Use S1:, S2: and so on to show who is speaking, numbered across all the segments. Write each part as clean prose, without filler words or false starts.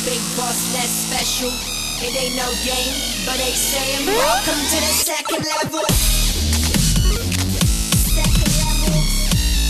S1: big boss that's special. It ain't no game, but they saying welcome to the second level. Second level.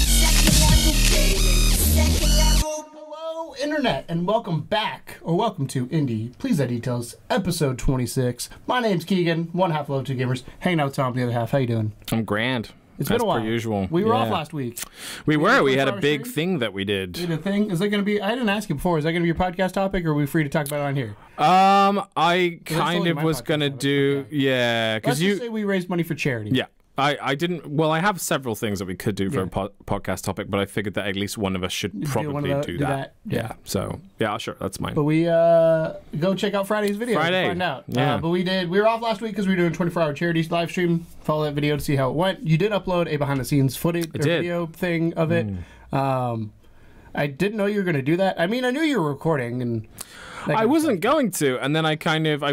S1: Second level, baby. Second level.
S2: Hello, Internet, and welcome back, or welcome to Indie Please That Details, episode 26. My name's Keegan, one half of Two Gamers, hanging out with Tom, the other half. How you doing?
S3: I'm grand.
S2: It's been a while.
S3: Per usual.
S2: We were off last week.
S3: We were. We had a big thing that we did.
S2: We did a thing. Is that going to be? I didn't ask you before. Is that going to be your podcast topic, or are we free to talk about it on here?
S3: I kind of was going to do.
S2: Okay.
S3: Yeah, because
S2: Let's just say we raised money for charity.
S3: Yeah. I didn't. Well, I have several things that we could do for a podcast topic, but I figured that at least one of us should probably do that.
S2: Yeah.
S3: So yeah, sure, that's mine.
S2: But we go check out Friday's video to find out.
S3: Yeah.
S2: But we were off last week because we were doing 24-hour charities live stream. Follow that video to see how it went. You did upload a behind the scenes footage or video thing of it. I didn't know you were going to do that. I mean, I knew you were recording and.
S3: I wasn't going to, and then I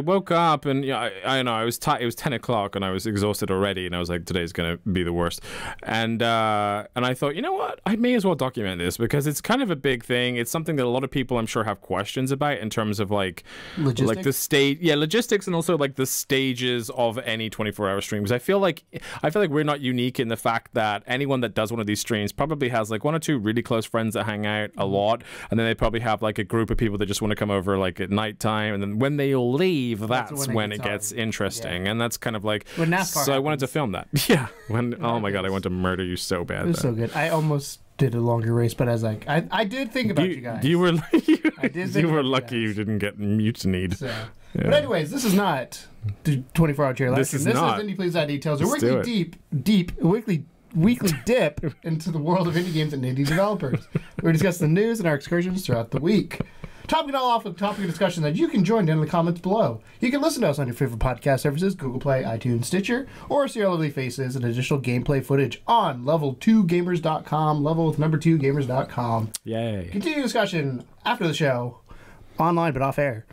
S3: woke up and I know I was tired. It was 10 o'clock and I was exhausted already, and I was like, today's gonna be the worst. And I thought, you know what, I may as well document this because it's kind of a big thing. It's something that a lot of people, I'm sure, have questions about in terms of like
S2: logistics?
S3: Logistics, and also like the stages of any 24-hour stream. Because I feel like we're not unique in the fact that anyone that does one of these streams probably has like one or two really close friends that hang out a lot, and then they probably have like a group of people that just want to come over like at nighttime, and then when they leave, that's when it gets interesting. And that's kind of like
S2: when NASCAR
S3: so I wanted to film that. Yeah. Oh my god, I want to murder you so bad.
S2: It was so good. I almost did a longer race, but I was like, I did think about you guys.
S3: You were
S2: you
S3: were lucky you didn't get mutinied.
S2: So. Yeah. But anyways, this is not the 24-hour chair live stream. This is Indie Please That Details, a weekly dip into the world of indie games and indie developers. We discuss the news and our excursions throughout the week. Topping it all off with a topic of discussion that you can join in the comments below. You can listen to us on your favorite podcast services, Google Play, iTunes, Stitcher, or see our lovely faces and additional gameplay footage on level2gamers.com, level with number 2gamers.com.
S3: Yay.
S2: Continue discussion after the show, online but off air,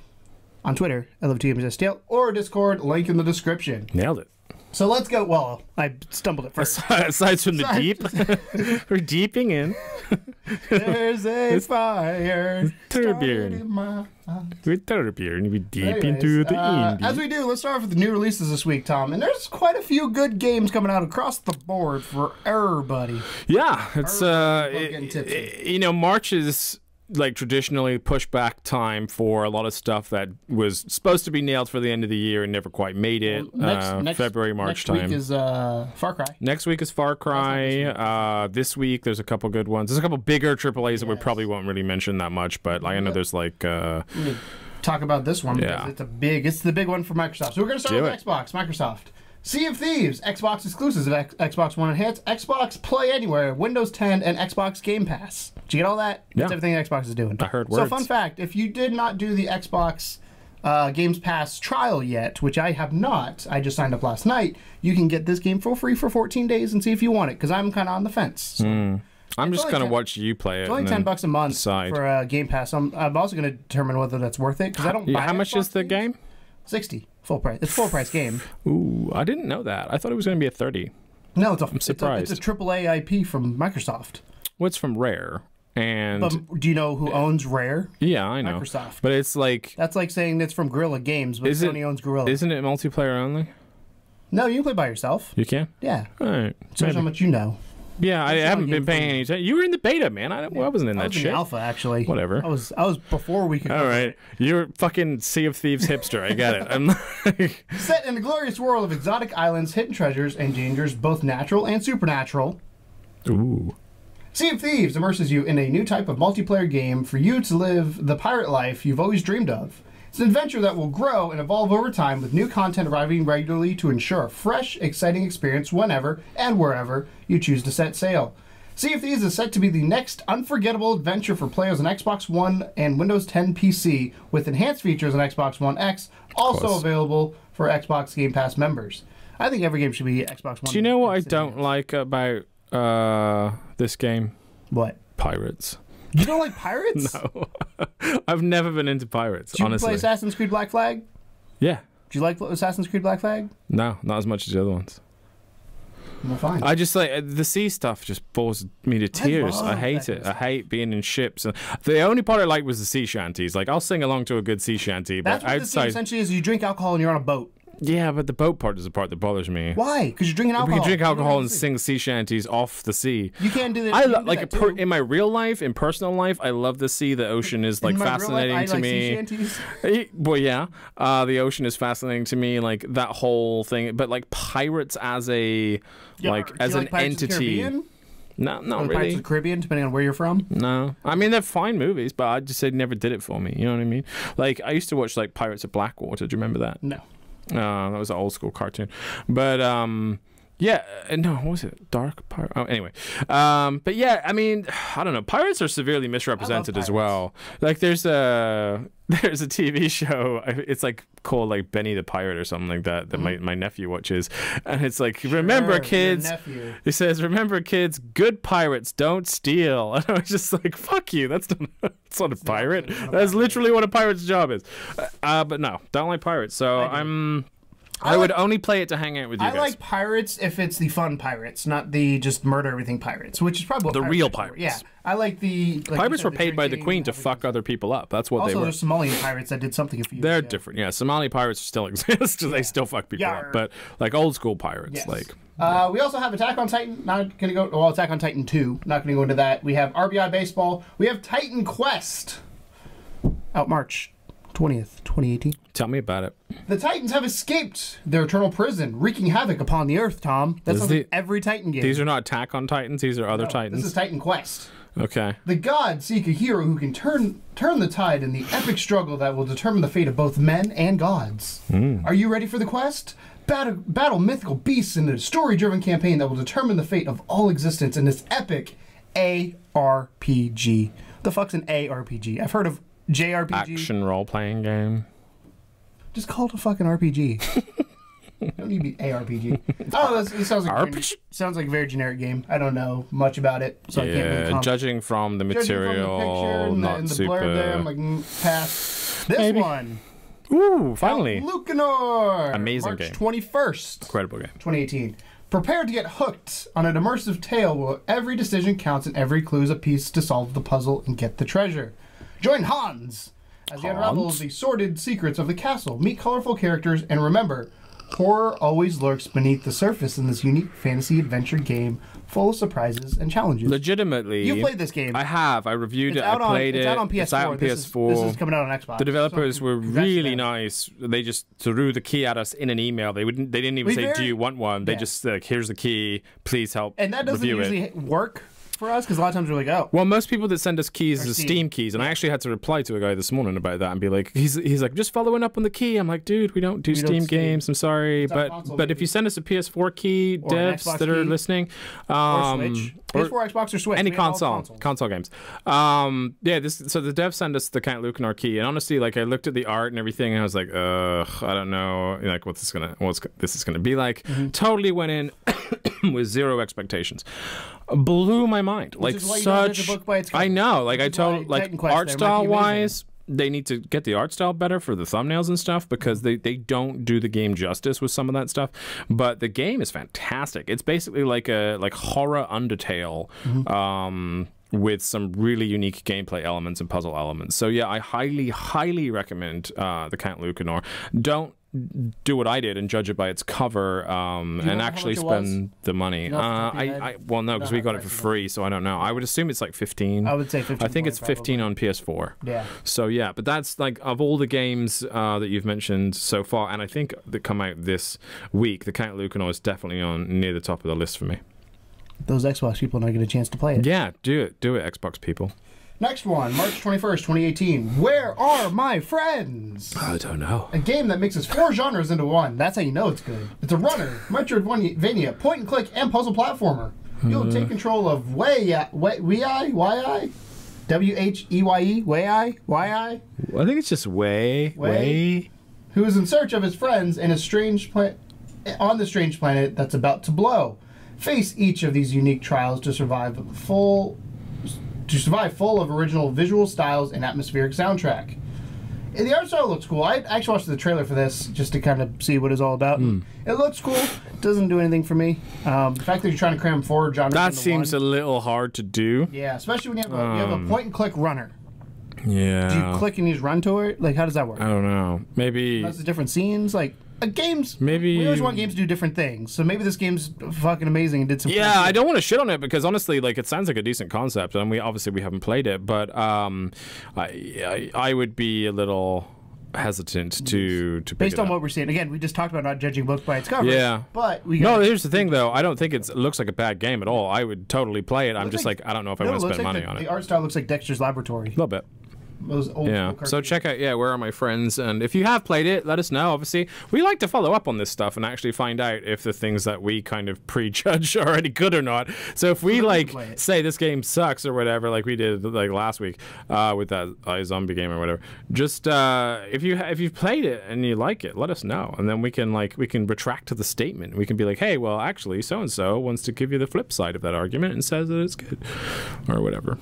S2: on Twitter, level2gamers.stl, or Discord, link in the description.
S3: Nailed it.
S2: So let's go. Well, I stumbled at first.
S3: Aside from the deep, we're deeping in.
S2: There's a fire.
S3: Turbian. We're Turbian. We deep into the indie.
S2: As we do, let's start off with the new releases this week, Tom. And there's quite a few good games coming out across the board for everybody.
S3: Yeah, it's March is like traditionally pushback time for a lot of stuff that was supposed to be nailed for the end of the year and never quite made it. February, March time.
S2: Next week is Far Cry.
S3: Next week is Far Cry. This week there's a couple good ones. There's a couple bigger AAAs that we probably won't really mention that much, but I know there's like.
S2: Talk about this one because it's the big one for Microsoft. So we're going to start with Xbox, Microsoft. Sea of Thieves, Xbox exclusives of Xbox One Enhanced, Xbox Play Anywhere, Windows 10, and Xbox Game Pass. Did you get all that? That's everything Xbox is doing.
S3: I heard words.
S2: So fun fact, if you did not do the Xbox Games Pass trial yet, which I have not, I just signed up last night, you can get this game for free for 14 days and see if you want it, because I'm kind of on the fence. So.
S3: I'm just going to watch you play it.
S2: It's only $10 a month for Game Pass. I'm also going to determine whether that's worth it, because I don't buy
S3: How much is the game?
S2: $60. Full price. It's a full price game.
S3: Ooh, I didn't know that. I thought it was going to be a $30.
S2: No, I'm
S3: surprised.
S2: It's a AAA IP from Microsoft.
S3: Well, it's from Rare. And
S2: but do you know who owns Rare?
S3: Yeah, I know.
S2: Microsoft.
S3: But it's like
S2: that's like saying it's from Guerrilla Games, but Sony owns Guerrilla.
S3: Isn't it multiplayer only?
S2: No, you can play by yourself.
S3: You can?
S2: Yeah.
S3: All right.
S2: Shows how much you know.
S3: Yeah, I haven't been paying any attention. You were in the beta, man. I wasn't in that shit.
S2: I was in alpha, actually.
S3: Whatever.
S2: I was before we could.
S3: All right. You're fucking Sea of Thieves hipster. I get it. I'm like...
S2: Set in the glorious world of exotic islands, hidden treasures, and dangers, both natural and supernatural.
S3: Ooh.
S2: Sea of Thieves immerses you in a new type of multiplayer game for you to live the pirate life you've always dreamed of. It's an adventure that will grow and evolve over time, with new content arriving regularly to ensure a fresh, exciting experience whenever and wherever you choose to set sail. Sea of Thieves is set to be the next unforgettable adventure for players on Xbox One and Windows 10 PC, with enhanced features on Xbox One X, also available for Xbox Game Pass members. I think every game should be Xbox One.
S3: Do you know what I don't like about this game?
S2: What?
S3: Pirates.
S2: You don't like pirates?
S3: No. I've never been into pirates,
S2: honestly. Did you play Assassin's Creed Black Flag?
S3: Yeah.
S2: Did you like Assassin's Creed Black Flag?
S3: No, not as much as the other ones.
S2: Well, fine.
S3: I just like the sea stuff just bores me to tears. I
S2: love
S3: hate
S2: that
S3: it.
S2: kind
S3: I
S2: of
S3: hate being in ships. And the only part I like was the sea shanties. Like I'll sing along to a good sea shanty,
S2: That's
S3: but
S2: what the sea
S3: outside,
S2: essentially is. You drink alcohol and you're on a boat.
S3: yeah, but the boat part is the part that bothers me.
S2: Why? Because you're drinking alcohol.
S3: We can drink
S2: You
S3: alcohol
S2: don't
S3: and sing sea shanties off the sea.
S2: You can't do that.
S3: I
S2: you can do
S3: like
S2: that too.
S3: in my real life, in personal life, I love the sea. The ocean is like
S2: In my real life,
S3: fascinating
S2: I
S3: to
S2: like
S3: me.
S2: sea shanties.
S3: Well, yeah, the ocean is fascinating to me. Like that whole thing, but like pirates as a
S2: Yeah, do
S3: as
S2: you
S3: an
S2: like Pirates of the
S3: entity.
S2: Caribbean?
S3: No, not
S2: Or Pirates
S3: really.
S2: of the Caribbean, depending on where you're from.
S3: No, I mean they're fine movies, but I just said never did it for me. You know what I mean? Like I used to watch like Pirates of Blackwater. Do you remember that?
S2: No.
S3: That was an old school cartoon, but yeah, no, what was it? Dark Pirate. Oh, anyway, but yeah, I mean, I don't know. Pirates are severely misrepresented as well. Like there's a TV show. It's like called like Benny the Pirate or something like that. That my nephew watches, and it's like remember
S2: Sure,
S3: kids.
S2: your nephew.
S3: He says, "Remember, kids, good pirates don't steal." And I was just like, "Fuck you! That's not a pirate. That's literally what a pirate's job is." But no, don't like pirates. So I would only play it to hang out with you
S2: I
S3: guys.
S2: like pirates if it's the fun pirates, not the just murder everything pirates, which is probably what
S3: The
S2: pirates
S3: real
S2: are for.
S3: pirates.
S2: Yeah, I like the like
S3: Pirates
S2: you said,
S3: were paid by the
S2: drinking,
S3: Queen to
S2: having-
S3: fuck other people up. That's what
S2: Also,
S3: they were.
S2: there's Somalian pirates that did something a few years
S3: They're
S2: ago.
S3: different. Yeah, Somali pirates still exist. They still fuck people
S2: Yarr.
S3: up. But like old school pirates,
S2: Yes.
S3: like
S2: We also have Attack on Titan. Not gonna go. Well, Attack on Titan 2. Not gonna go into that. We have RBI Baseball. We have Titan Quest. Out March 20th, 2018.
S3: tell me about it.
S2: The Titans have escaped their eternal prison, wreaking havoc upon the Earth. Tom, that's
S3: Is
S2: like
S3: the-
S2: every Titan game.
S3: These are not Attack on Titans. These are other
S2: No,
S3: Titans.
S2: This is Titan Quest.
S3: Okay.
S2: The gods seek a hero who can turn the tide in the epic struggle that will determine the fate of both men and gods. Are you ready for the quest? Battle mythical beasts in a story-driven campaign that will determine the fate of all existence in this epic ARPG. The fuck's an ARPG? I've heard of JRPG.
S3: Action role playing game.
S2: Just call it a fucking RPG. You don't need to be ARPG. Oh, this sounds like sounds like a very generic game. I don't know much about it, so I can't really
S3: Yeah,
S2: comment.
S3: judging from the
S2: Judging from the
S3: material,
S2: picture and
S3: not
S2: the
S3: super.
S2: blurb there, I'm like, pass. This
S3: Maybe.
S2: one.
S3: Ooh, finally.
S2: Lucanor.
S3: Amazing
S2: March
S3: game.
S2: 21st,
S3: Incredible game.
S2: 2018. Prepare to get hooked on an immersive tale where every decision counts and every clue is a piece to solve the puzzle and get the treasure. Join Hans as he unravels the sordid secrets of the castle. Meet colorful characters and remember, horror always lurks beneath the surface in this unique fantasy adventure game full of surprises and challenges.
S3: Legitimately.
S2: You played this game.
S3: I have. I reviewed
S2: It's
S3: it.
S2: out
S3: I played
S2: on,
S3: it.
S2: It's out on PS4.
S3: It's out on
S2: This
S3: PS4.
S2: is coming out on Xbox.
S3: The developers
S2: So,
S3: were
S2: congrats to
S3: really
S2: them.
S3: nice. They just threw the key at us in an email. They didn't even say, "Do you want one?" They
S2: Yeah.
S3: just like, "Here's the key. Please help
S2: And that doesn't
S3: review
S2: usually
S3: it."
S2: work for us because a lot of times we're like, oh.
S3: Well, most people that send us keys
S2: Or
S3: are
S2: Steam.
S3: Steam keys, and I actually had to reply to a guy this morning about that and be like, he's like, just following up on the key. I'm like, dude, we don't do
S2: don't
S3: Steam
S2: Steam.
S3: games. I'm sorry,
S2: It's on
S3: but
S2: console,
S3: if
S2: maybe.
S3: you send us a PS4 key,
S2: Or an
S3: devs
S2: Xbox
S3: that are
S2: key.
S3: listening,
S2: Or Switch. PS4, Xbox, or Switch.
S3: any
S2: We have all the
S3: console
S2: consoles.
S3: games. So the devs sent us the Count Lucanor key, and honestly, like I looked at the art and everything, and I was like, I don't know, like what's this is gonna be like.
S2: Mm-hmm.
S3: Totally went in with zero expectations. Blew my mind. Like
S2: is why you don't judge a
S3: such.
S2: book by its
S3: I
S2: cover.
S3: know. Like
S2: Which
S3: I
S2: is why
S3: told, like
S2: Titan Quest
S3: art
S2: there might
S3: style
S2: be amazing.
S3: wise. They need to get the art style better for the thumbnails and stuff because they don't do the game justice with some of that stuff. But the game is fantastic. It's basically like horror Undertale. With some really unique gameplay elements and puzzle elements. So yeah, I highly recommend the Count Lucanor. Don't do what I did and judge it by its cover and
S2: know how
S3: actually
S2: much it was?
S3: spend the money.
S2: You know off the top of your head?
S3: Well, no, because we got it for free, so I don't know. I would assume it's like 15.
S2: I would say 15.
S3: I think it's 15 on PS4.
S2: Yeah.
S3: So yeah, but that's like of all the games that you've mentioned so far, and I think that come out this week, the Count Lucanor is definitely on near the top of the list for me.
S2: Those Xbox people don't get a chance to play it.
S3: Yeah, do it, Xbox people.
S2: Next one, March 21st, 2018. Where Are My Friends?
S3: I don't know.
S2: A game that mixes 4 genres into one. That's how you know it's good. It's a runner, Metroidvania, point and click, and puzzle platformer. You'll take control of Wei-I? W-H-E-Y-E? Wei-I?
S3: I think it's just way.
S2: Who is in search of his friends in a strange on the strange planet that's about to blow. Face each of these unique trials to survive full of original visual styles and atmospheric soundtrack. And the art style looks cool. I actually watched the trailer for this just to kind of see what it's all about. It looks cool. Doesn't do anything for me. The fact that you're trying to cram 4 genres
S3: That
S2: into
S3: seems
S2: one,
S3: a little hard to do.
S2: yeah, especially when you have a point-and-click runner.
S3: Yeah.
S2: Do you click and you just run to it? Like, how does that work?
S3: I don't know. Maybe.
S2: That's the different scenes. Like, games.
S3: Maybe.
S2: We always want games to do different things. So maybe this game's fucking amazing and did some.
S3: Yeah, I don't want to shit on it because honestly, like, it sounds like a decent concept, and we haven't played it, but I would be a little hesitant to pick
S2: based
S3: it
S2: on
S3: up.
S2: what we're seeing. Again, we just talked about not judging a book by its cover.
S3: Yeah,
S2: but we
S3: no. Here's the thing, though. I don't think it looks like a bad game at all. I would totally play it. I'm just like I don't know if I want to spend money on it.
S2: The art style looks like Dexter's Laboratory.
S3: A little bit.
S2: Those old
S3: Yeah. So check out, Where Are My Friends? And if you have played it, let us know. Obviously, we like to follow up on this stuff and actually find out if the things that we kind of prejudge are any good or not. So if we like say this game sucks or whatever, like we did like last week with that iZombie game or whatever, just if you've played it and you like it, let us know, and then we can retract to the statement. We can be like, hey, well, actually, so and so wants to give you the flip side of that argument and says that it's good or whatever.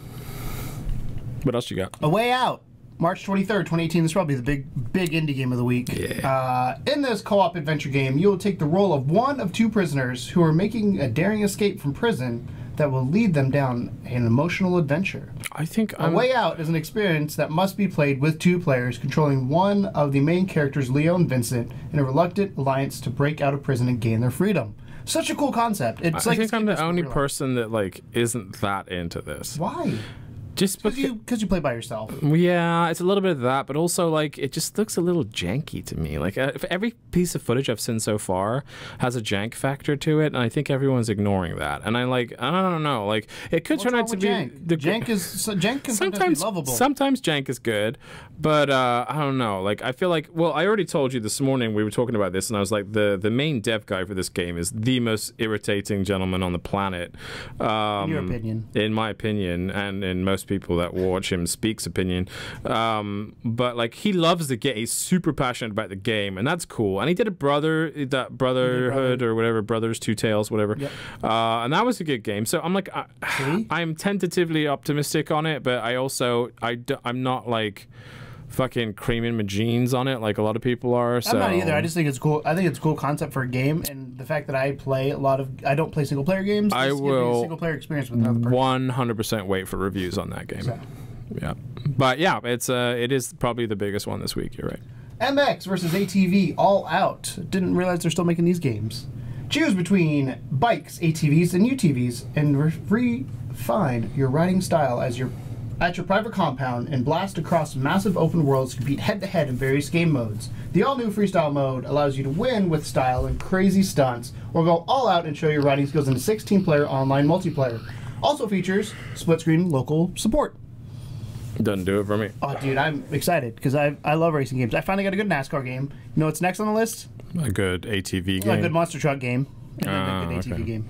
S3: What else you got?
S2: A Way Out, March 23rd, 2018. This is probably the big indie game of the week.
S3: Yeah.
S2: In this co-op adventure game, you will take the role of one of 2 prisoners who are making a daring escape from prison that will lead them down an emotional adventure.
S3: I think
S2: A Way Out is an experience that must be played with 2 players, controlling one of the main characters, Leo and Vincent, in a reluctant alliance to break out of prison and gain their freedom. Such a cool concept. It's
S3: I think I'm the only person that like isn't that into this.
S2: Why?
S3: Just
S2: because you play by yourself.
S3: Yeah, it's a little bit of that, but also like it just looks a little janky to me. Like if every piece of footage I've seen so far has a jank factor to it, and I think everyone's ignoring that. And I don't know. Like it could turn out to be
S2: jank? Jank can sometimes be lovable.
S3: Sometimes jank is good, but I don't know. Like I feel like I already told you this morning we were talking about this, and I was like the main dev guy for this game is the most irritating gentleman on the planet.
S2: In your opinion?
S3: In my opinion, and in most people that watch him speak's opinion, but like he loves the game. He's super passionate about the game, and that's cool. And he did a Brotherhood or whatever, Brothers Two Tales, whatever.
S2: Yep.
S3: And that was a good game. So I'm like, I'm tentatively optimistic on it, but I'm not like fucking creaming my jeans on it like a lot of people are. So.
S2: I'm not either. I just think it's cool. I think it's a cool concept for a game, and the fact that I don't play single player games.
S3: I will
S2: single player experience with another person.
S3: 100% wait for reviews on that game.
S2: So.
S3: Yeah, but yeah, it is probably the biggest one this week. You're right.
S2: MX versus ATV All Out. Didn't realize they're still making these games. Choose between bikes, ATVs, and UTVs, and refine your riding style at your private compound and blast across massive open worlds to compete head-to-head in various game modes. The all-new freestyle mode allows you to win with style and crazy stunts, or go all out and show your riding skills in a 16-player online multiplayer. Also features split-screen local support.
S3: Doesn't do it for me.
S2: Oh, dude, I'm excited because I love racing games. I finally got a good NASCAR game. You know what's next on the list?
S3: A good ATV game.
S2: A good monster truck game. And then a good ATV game.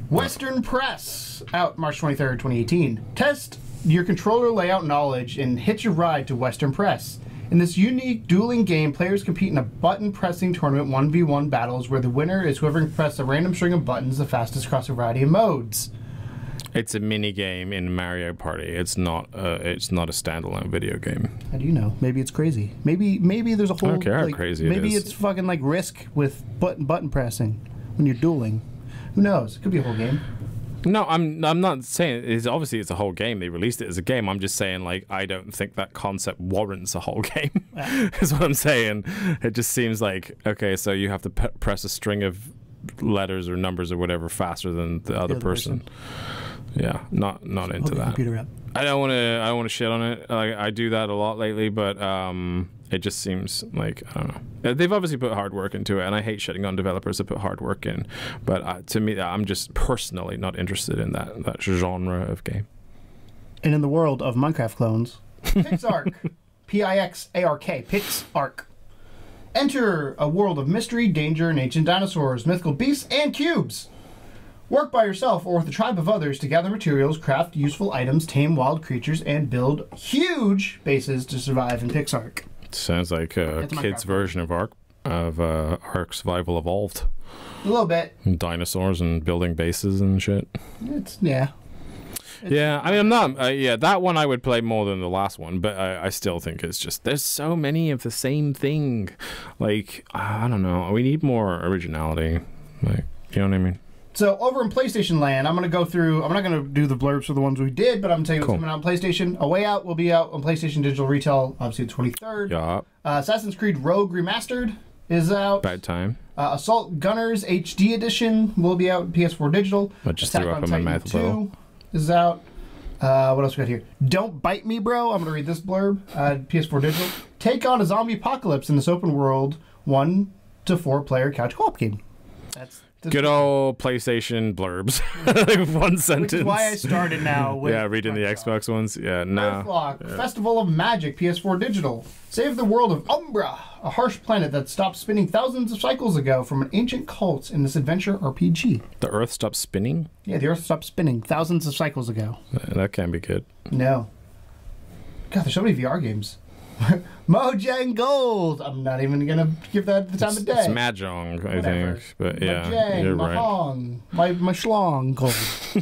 S2: Western Press, out March 23rd, 2018. Test your controller layout knowledge and hitch a ride to Western Press. In this unique dueling game, players compete in a button-pressing tournament 1v1 battles where the winner is whoever can press a random string of buttons the fastest across a variety of modes.
S3: It's a mini game in Mario Party. It's not a standalone video game.
S2: How do you know? Maybe it's crazy. Maybe there's a whole.
S3: I don't care how crazy it is.
S2: Maybe it's fucking like Risk with button pressing when you're dueling. Who knows? It could be a whole game.
S3: No, I'm not saying it's a whole game. They released it as a game. I'm just saying like I don't think that concept warrants a whole game. Is what I'm saying. It just seems like okay, so you have to press a string of letters or numbers or whatever faster than the other person. Yeah, not into that.
S2: Computer app.
S3: I don't want to shit on it. I do that a lot lately, but it just seems like I don't know. They've obviously put hard work into it, and I hate shitting on developers that put hard work in. But to me, I'm just personally not interested in that genre of game.
S2: And in the world of Minecraft clones, Pixark, P-I-X-A-R-K, Pixark. Enter a world of mystery, danger, and ancient dinosaurs, mythical beasts, and cubes. Work by yourself or with a tribe of others to gather materials, craft useful items, tame wild creatures, and build huge bases to survive in Pixark.
S3: Sounds like a kid's version of Ark Survival Evolved.
S2: A little bit.
S3: And dinosaurs and building bases and shit.
S2: It's
S3: Yeah, I mean, I'm not. Yeah, that one I would play more than the last one, but I still think it's just there's so many of the same thing. Like, I don't know. We need more originality. Like, you know what I mean?
S2: So over in PlayStation Land, I'm going to go through. I'm not going to do the blurbs for the ones we did, but I'm going to tell you what's coming out on PlayStation. A Way Out will be out on PlayStation Digital Retail, obviously the 23rd.
S3: Yeah.
S2: Assassin's Creed Rogue Remastered is out.
S3: Bad time.
S2: Assault Gunners HD Edition will be out PS4 Digital.
S3: I just
S2: Attack
S3: threw up
S2: on
S3: in my
S2: Titan
S3: mouth a
S2: 2
S3: little.
S2: is out. What else we got here? Don't Bite Me, Bro. I'm going to read this blurb. PS4 Digital. Take on a zombie apocalypse in this open world 1 to 4 player couch co-op game. That's
S3: good old PlayStation blurbs. Like one sentence.
S2: Which is why I started now with
S3: reading the Xbox ones. Yeah, no.
S2: Earthlock, Festival of Magic, PS4 Digital. Save the world of Umbra, a harsh planet that stopped spinning thousands of cycles ago from an ancient cult in this adventure RPG.
S3: The Earth stopped spinning?
S2: Yeah, the Earth stopped spinning thousands of cycles ago.
S3: That can be good.
S2: No. God, there's so many VR games. Mojang Gold. I'm not even gonna give that the time of day.
S3: It's Mahjong, I think. But yeah,
S2: Mojang,
S3: you're right.
S2: Mahong, my schlong gold.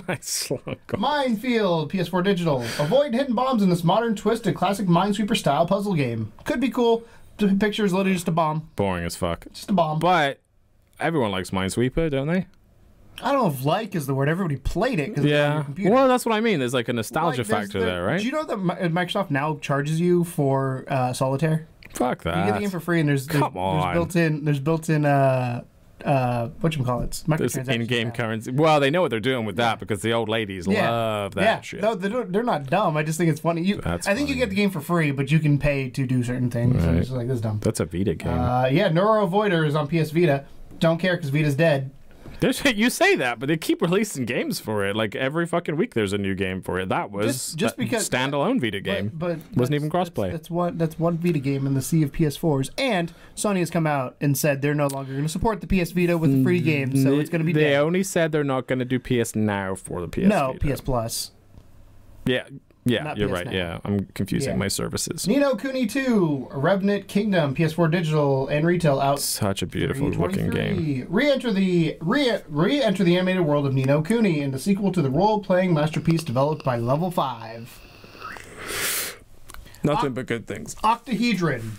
S3: My slung gold.
S2: Minefield, PS4 Digital. Avoid hidden bombs in this modern twisted classic Minesweeper style puzzle game. Could be cool. The picture is literally just a bomb.
S3: Boring as fuck.
S2: Just a bomb.
S3: But everyone likes Minesweeper, don't they?
S2: I don't know if like is the word. Everybody played it because it's on your
S3: Yeah.
S2: computer.
S3: Well, that's what I mean. There's like a nostalgia
S2: Like, there's
S3: factor there, right?
S2: Do you know that Microsoft now charges you for Solitaire?
S3: Fuck that.
S2: You get the game for free, and there's
S3: Come on.
S2: there's built-in whatchamacallits,
S3: There's
S2: microtransactions.
S3: in-game
S2: now.
S3: currency. Well, they know what they're doing with that because the old ladies love that
S2: yeah.
S3: shit.
S2: No, they're not dumb. I just think it's funny.
S3: That's
S2: I think you
S3: funny.
S2: get the game for free, but you can pay to do certain things. So
S3: Right.
S2: it's just like, this is dumb.
S3: That's a Vita game.
S2: Yeah, Neuro Avoider is on PS Vita. Don't care because Vita's dead.
S3: You say that, but they keep releasing games for it. Like every fucking week, there's a new game for it. That was
S2: Just because
S3: standalone Vita game,
S2: but
S3: wasn't even crossplay.
S2: That's one Vita game in the sea of PS4s. And Sony has come out and said they're no longer going to support the PS Vita with a free game, so it's going to be
S3: They
S2: dead.
S3: only said they're not going to do PS Now for the PS.
S2: No,
S3: Vita.
S2: PS Plus.
S3: Yeah,
S2: Not
S3: you're
S2: PS
S3: right.
S2: Now.
S3: Yeah, I'm confusing
S2: Yeah.
S3: my services.
S2: Ni no Kuni 2, Revenant Kingdom, PS4 Digital and Retail out.
S3: Such a beautiful looking
S2: 3/23.
S3: game.
S2: Re-enter the animated world of Ni no Kuni in the sequel to the role-playing masterpiece developed by Level 5.
S3: Nothing but good things.
S2: Octahedron.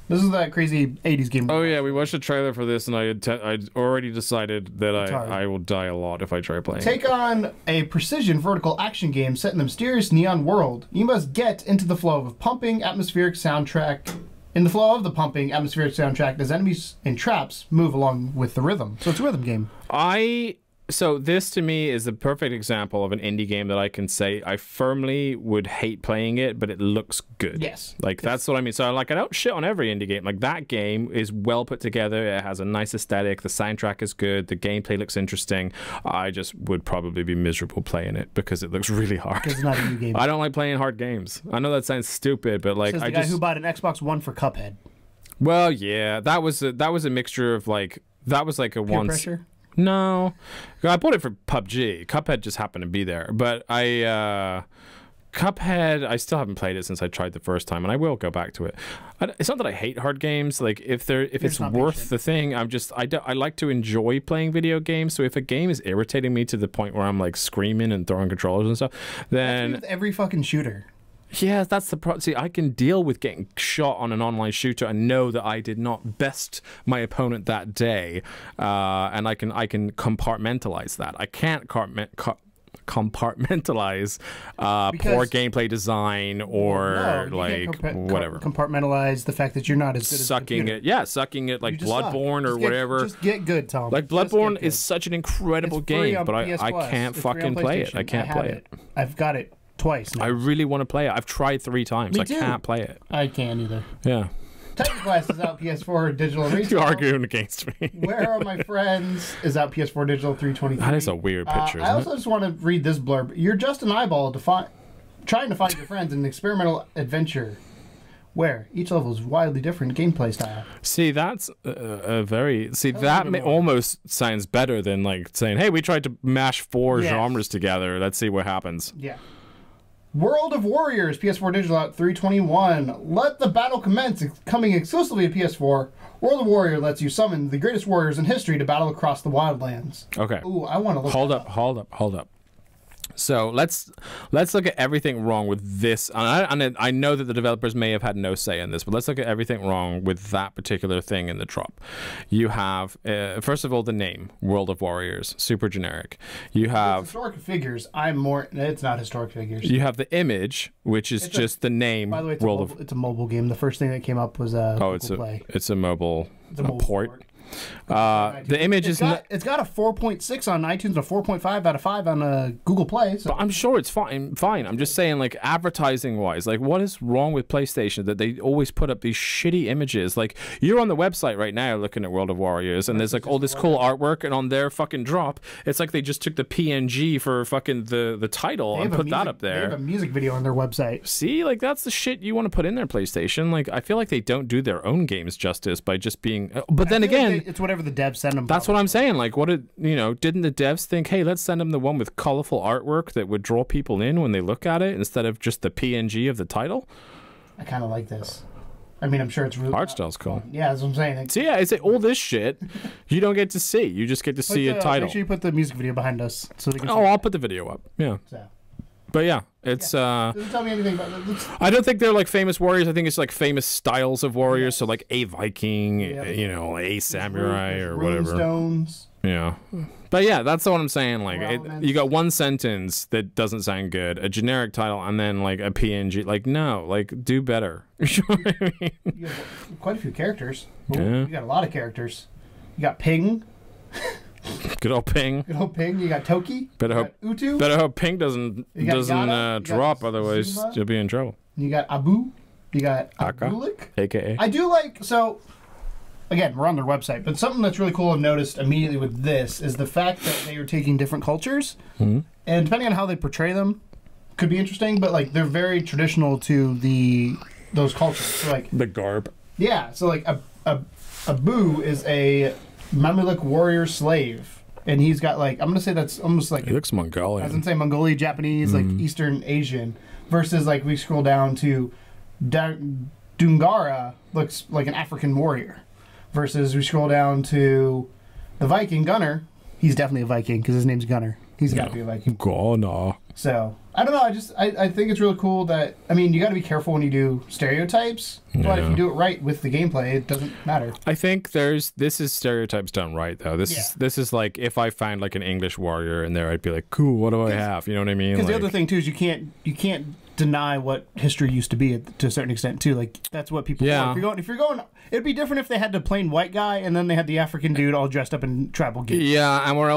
S2: This is that crazy 80s game.
S3: Oh yeah, we watched a trailer for this, and I'd already decided that
S2: hard.
S3: I will die a lot if I try playing.
S2: Take on a precision vertical action game set in the mysterious neon world. You must get into the flow of pumping atmospheric soundtrack. In the flow of the pumping atmospheric soundtrack, as enemies and traps move along with the rhythm. So it's a rhythm game.
S3: So this to me is the perfect example of an indie game that I can say I firmly would hate playing it, but it looks good.
S2: Yes.
S3: Like that's what I mean. So like I don't shit on every indie game. Like that game is well put together. It has a nice aesthetic. The soundtrack is good. The gameplay looks interesting. I just would probably be miserable playing it because it looks really hard.
S2: Because it's not a new game.
S3: I don't like playing hard games. I know that sounds stupid, but like
S2: Says the
S3: I
S2: guy
S3: just
S2: who bought an Xbox One for Cuphead.
S3: well, yeah, that was a mixture of like that was like a
S2: Peer
S3: once.
S2: pressure?
S3: No, I bought it for PUBG. Cuphead just happened to be there, but Cuphead, I still haven't played it since I tried the first time, and I will go back to it. It's not that I hate hard games. Like if it's
S2: not
S3: worth
S2: patient.
S3: the thing, I like to enjoy playing video games. So if a game is irritating me to the point where I'm like screaming and throwing controllers and stuff, then
S2: With every fucking shooter.
S3: yeah, that's the problem. See, I can deal with getting shot on an online shooter and know that I did not best my opponent that day, and I can compartmentalize that. I can't compartmentalize poor gameplay design or
S2: No, you
S3: like
S2: can't
S3: whatever.
S2: Compartmentalize the fact that you're not as good
S3: Sucking
S2: as
S3: it, sucking it like
S2: You just suck.
S3: Bloodborne or
S2: Just get-
S3: whatever.
S2: Just get good, Tom.
S3: Like
S2: Just
S3: Bloodborne
S2: get good.
S3: is such an incredible
S2: It's free
S3: game,
S2: on
S3: but
S2: PS
S3: I
S2: Plus.
S3: can't
S2: It's free on
S3: fucking play it.
S2: PlayStation.
S3: I can't
S2: have
S3: play it.
S2: I've got it twice now.
S3: I really want to play it. I've tried 3 times.
S2: Me
S3: I
S2: too.
S3: can't play it.
S2: I can't either.
S3: Yeah.
S2: Titan Quest is out PS4 digital
S3: You're
S2: retail.
S3: arguing against me.
S2: Where Are My Friends is out PS4 digital 323.
S3: That is a weird picture,
S2: I
S3: isn't
S2: also just want to read this blurb. You're just an eyeball trying to find your friends in an experimental adventure where each level is wildly different gameplay style.
S3: See, that's a very... See,
S2: Tell
S3: that
S2: me a bit more.
S3: almost sounds better than, like, saying, hey, we tried to mash 4
S2: Yes.
S3: genres together. Let's see what happens.
S2: Yeah. World of Warriors, PS4 digital out 3/21. Let the battle commence. Coming exclusively to PS4. World of Warrior lets you summon the greatest warriors in history to battle across the wildlands.
S3: Okay.
S2: Ooh, I want to look
S3: Hold
S2: that
S3: up. So let's look at everything wrong with this. And I know that the developers may have had no say in this, but let's look at everything wrong with that particular thing in the drop. You have, first of all, the name, World of Warriors, super generic. You have...
S2: It's historic figures. It's not historic figures.
S3: You have the image, which is just the name.
S2: By the way, it's a mobile game. The first thing that came up was Google Play.
S3: It's a mobile port. The image
S2: it's got a 4.6 on iTunes and a 4.5 out of 5 on Google Play. So.
S3: But I'm sure it's fine. I'm just saying, like, advertising wise, like, what is wrong with PlayStation that they always put up these shitty images? Like, you're on the website right now looking at World of Warriors, and there's like all this cool artwork, and on their fucking drop, it's like they just took the PNG for fucking the title and put that up there.
S2: They have a music video on their website.
S3: See, like, that's the shit you want to put in there, PlayStation. Like, I feel like they don't do their own games justice by just being. But then again.
S2: It's whatever the devs send them.
S3: That's what I'm saying. Like, didn't the devs think, hey, let's send them the one with colorful artwork that would draw people in when they look at it instead of just the PNG of the title?
S2: I kind of like this. I mean, I'm sure it's really
S3: art style's cool.
S2: Yeah, that's what I'm saying.
S3: So yeah, it's all this shit you don't get to see. You just get to see a title.
S2: Make sure you put the music video behind us so they can.
S3: I'll put the video up. Yeah.
S2: So.
S3: But yeah, it's
S2: doesn't tell me anything about it.
S3: I don't think they're like famous warriors. I think it's like famous styles of warriors. So like a Viking, a samurai or whatever.
S2: Stones.
S3: Yeah. But yeah, that's what I'm saying. Like, you got one sentence that doesn't sound good, a generic title, and then like a PNG. Like, no, like, do better. You know what I mean?
S2: You have quite a few characters.
S3: Yeah.
S2: You got a lot of characters. You got Ping.
S3: Good old Ping.
S2: Good old Ping. You got Toki. Better
S3: hope Ping doesn't drop, otherwise Zuma. You'll be in trouble.
S2: You got Abu. You got Abulik.
S3: AKA.
S2: I do like, so, again, we're on their website, but something that's really cool I've noticed immediately with this is the fact that they are taking different cultures, and depending on how they portray them, could be interesting, but like they're very traditional to those cultures. So, like
S3: the garb.
S2: Yeah, so like Abu is a Mamluk warrior slave, and he's got like, I'm gonna say that's almost like
S3: he looks Mongolian.
S2: I was gonna say Mongolian, Japanese, like Eastern Asian, versus like we scroll down to Dungara looks like an African warrior, versus we scroll down to the Viking Gunner. He's definitely a Viking because his name's Gunner. He's got to be a Viking.
S3: Gunner.
S2: So I don't know. I think it's really cool that, I mean, you got to be careful when you do stereotypes, but if you do it right with the gameplay, it doesn't matter.
S3: I think this is stereotypes done right though. This is like if I find like an English warrior in there, I'd be like, cool. What do I have? You know what I mean?
S2: Because the other thing too is you can't deny what history used to be to a certain extent too. Like that's what people.
S3: Yeah.
S2: If you're going, it'd be different if they had the plain white guy and then they had the African dude all dressed up in tribal gear.
S3: Yeah, and we're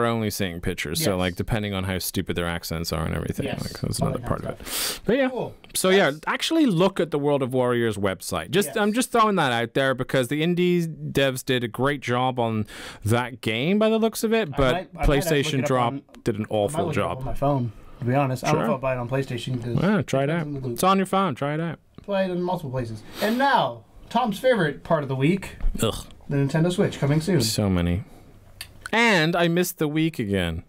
S3: only seeing pictures, so like depending on how stupid their accents are and everything, like that's another part of it. But yeah, cool. So yeah, actually look at the World of Warriors website. I'm just throwing that out there because the indie devs did a great job on that game by the looks of it, but PlayStation did an awful job.
S2: On my phone. To be honest, I don't know if I'll buy it on PlayStation.
S3: Yeah, try it out. It's on your phone. Try it out.
S2: Play it in multiple places. And now, Tom's favorite part of the week.
S3: Ugh.
S2: The Nintendo Switch coming soon.
S3: So many. And I missed the week again.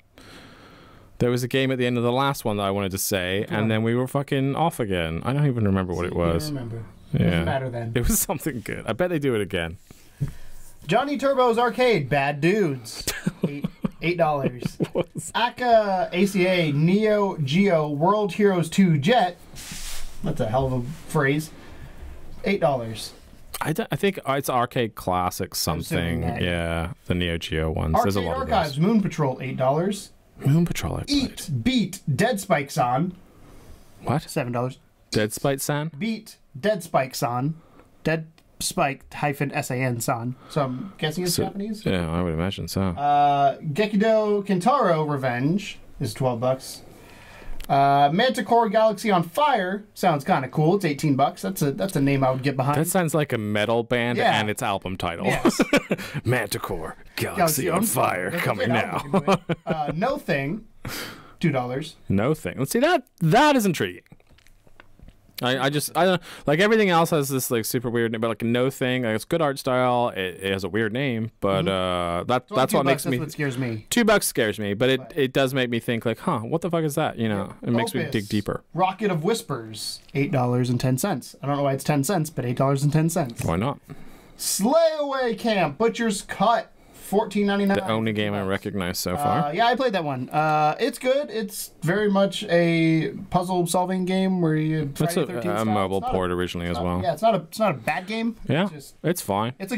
S3: There was a game at the end of the last one that I wanted to say, and then we were fucking off again. I don't even remember what it was.
S2: I don't remember.
S3: Yeah.
S2: Doesn't matter then.
S3: It was something good. I bet they do it again.
S2: Johnny Turbo's Arcade, Bad Dudes. $8. ACA Neo Geo World Heroes 2 Jet. That's a hell of a phrase. $8.
S3: I think it's Arcade Classic something. Yeah, the Neo Geo ones.
S2: Arcade
S3: There's a lot
S2: Archives
S3: of those.
S2: Moon Patrol, $8.
S3: Moon Patrol I played.
S2: Beat Dead Spikes on.
S3: What?
S2: $7.
S3: Dead Spike San?
S2: Beat Dead Spikes on. Dead Spike -san san. So I'm guessing it's Japanese?
S3: Yeah, I would imagine so.
S2: Gekido Kentaro Revenge is $12. Manticore Galaxy on Fire sounds kind of cool. It's $18. That's a name I would get behind.
S3: That sounds like a metal band and its album title.
S2: Yes.
S3: Manticore Galaxy on Fire coming now.
S2: No Thing, $2.
S3: No Thing. Let's see that is intriguing. I don't like everything else has this like super weird name, but like No Thing, like, it's good art style. It has a weird name, but that's what makes me.
S2: That's what scares me.
S3: $2 scares me, but it does make me think like, huh, what the fuck is that? You know, it makes me dig deeper.
S2: Rocket of Whispers, $8.10. I don't know why it's 10 cents, but $8.10.
S3: Why not?
S2: Slayaway Camp, Butcher's Cut, $14.99.
S3: The only game I recognize so far.
S2: Yeah, I played that one. It's good. It's very much a puzzle-solving game where you.
S3: It's a mobile port originally as well.
S2: Yeah, it's not a bad game.
S3: Yeah, it's fine.
S2: It's a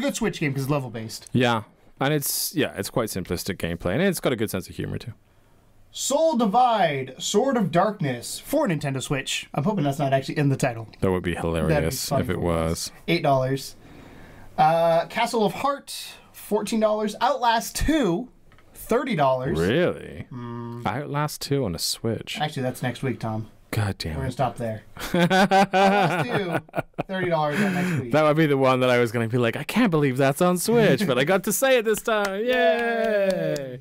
S2: good Switch game because it's level-based.
S3: Yeah, and it's quite simplistic gameplay, and it's got a good sense of humor too.
S2: Soul Divide, Sword of Darkness for Nintendo Switch. I'm hoping that's not actually in the title.
S3: That would be hilarious if it was.
S2: $8. Castle of Heart, $14. Outlast 2, $30.
S3: Really? Outlast 2 on a Switch.
S2: Actually, that's next week, Tom.
S3: God damn it.
S2: We're going to stop there. Outlast 2, $30 next week.
S3: That would be the one that I was going to be like, I can't believe that's on Switch, but I got to say it this time. Yay!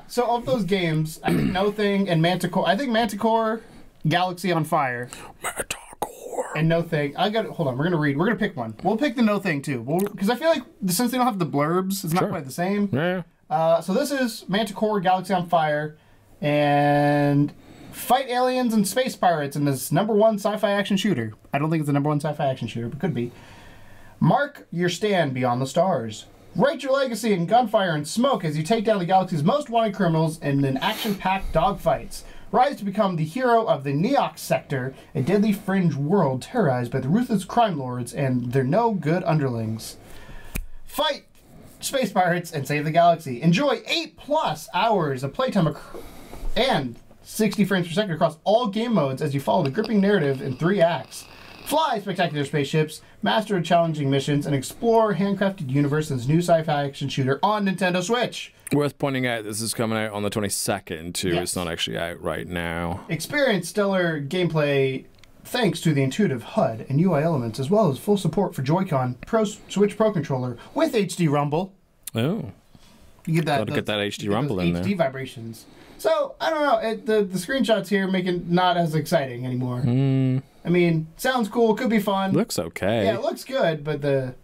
S2: So of those games, I think No Thing and Manticore. I think Manticore, Galaxy on Fire.
S3: Manticore.
S2: And No Thing. Hold on, we're gonna pick one. We'll pick the No Thing too. Because I feel like since they don't have the blurbs, it's not quite the same.
S3: Yeah.
S2: So this is Manticore, Galaxy on Fire, and fight aliens and space pirates in this #1 sci-fi action shooter. I don't think it's the #1 sci-fi action shooter, but could be. Mark your stand beyond the stars. Write your legacy in gunfire and smoke as you take down the galaxy's most wanted criminals in an action-packed dogfights. Rise to become the hero of the Neox sector, a deadly fringe world terrorized by the ruthless crime lords and their no-good underlings. Fight space pirates and save the galaxy. Enjoy 8+ hours of playtime and 60 frames per second across all game modes as you follow the gripping narrative in 3 acts. Fly spectacular spaceships, master challenging missions, and explore handcrafted universes new sci-fi action shooter on Nintendo Switch.
S3: Worth pointing out, this is coming out on the 22nd, too.
S2: Yes.
S3: It's not actually out right now.
S2: Experience stellar gameplay thanks to the intuitive HUD and UI elements, as well as full support for Joy-Con Switch Pro Controller with HD Rumble.
S3: Oh.
S2: You get that.
S3: Gotta get that HD Rumble in there.
S2: HD vibrations. So, I don't know. The screenshots here make it not as exciting anymore. I mean, sounds cool. Could be fun.
S3: Looks okay.
S2: Yeah, it looks good, but the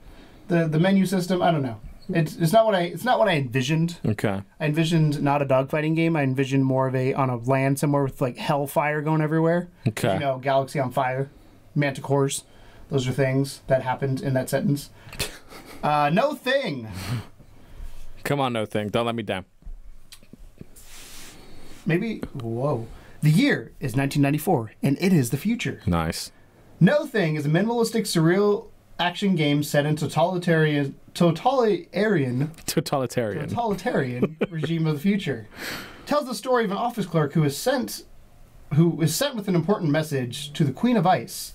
S2: menu system, I don't know. It's not what I envisioned.
S3: Okay.
S2: I envisioned not a dogfighting game. I envisioned more of on a land somewhere with like hellfire going everywhere.
S3: Okay.
S2: You know, Galaxy on Fire, Manticores. Those are things that happened in that sentence. No Thing.
S3: Come on, No Thing. Don't let me down.
S2: Maybe. Whoa. The year is 1994, and it is the future.
S3: Nice.
S2: No Thing is a minimalistic, surreal action game set in totalitarian regime of the future. Tells the story of an office clerk who is sent with an important message to the Queen of Ice.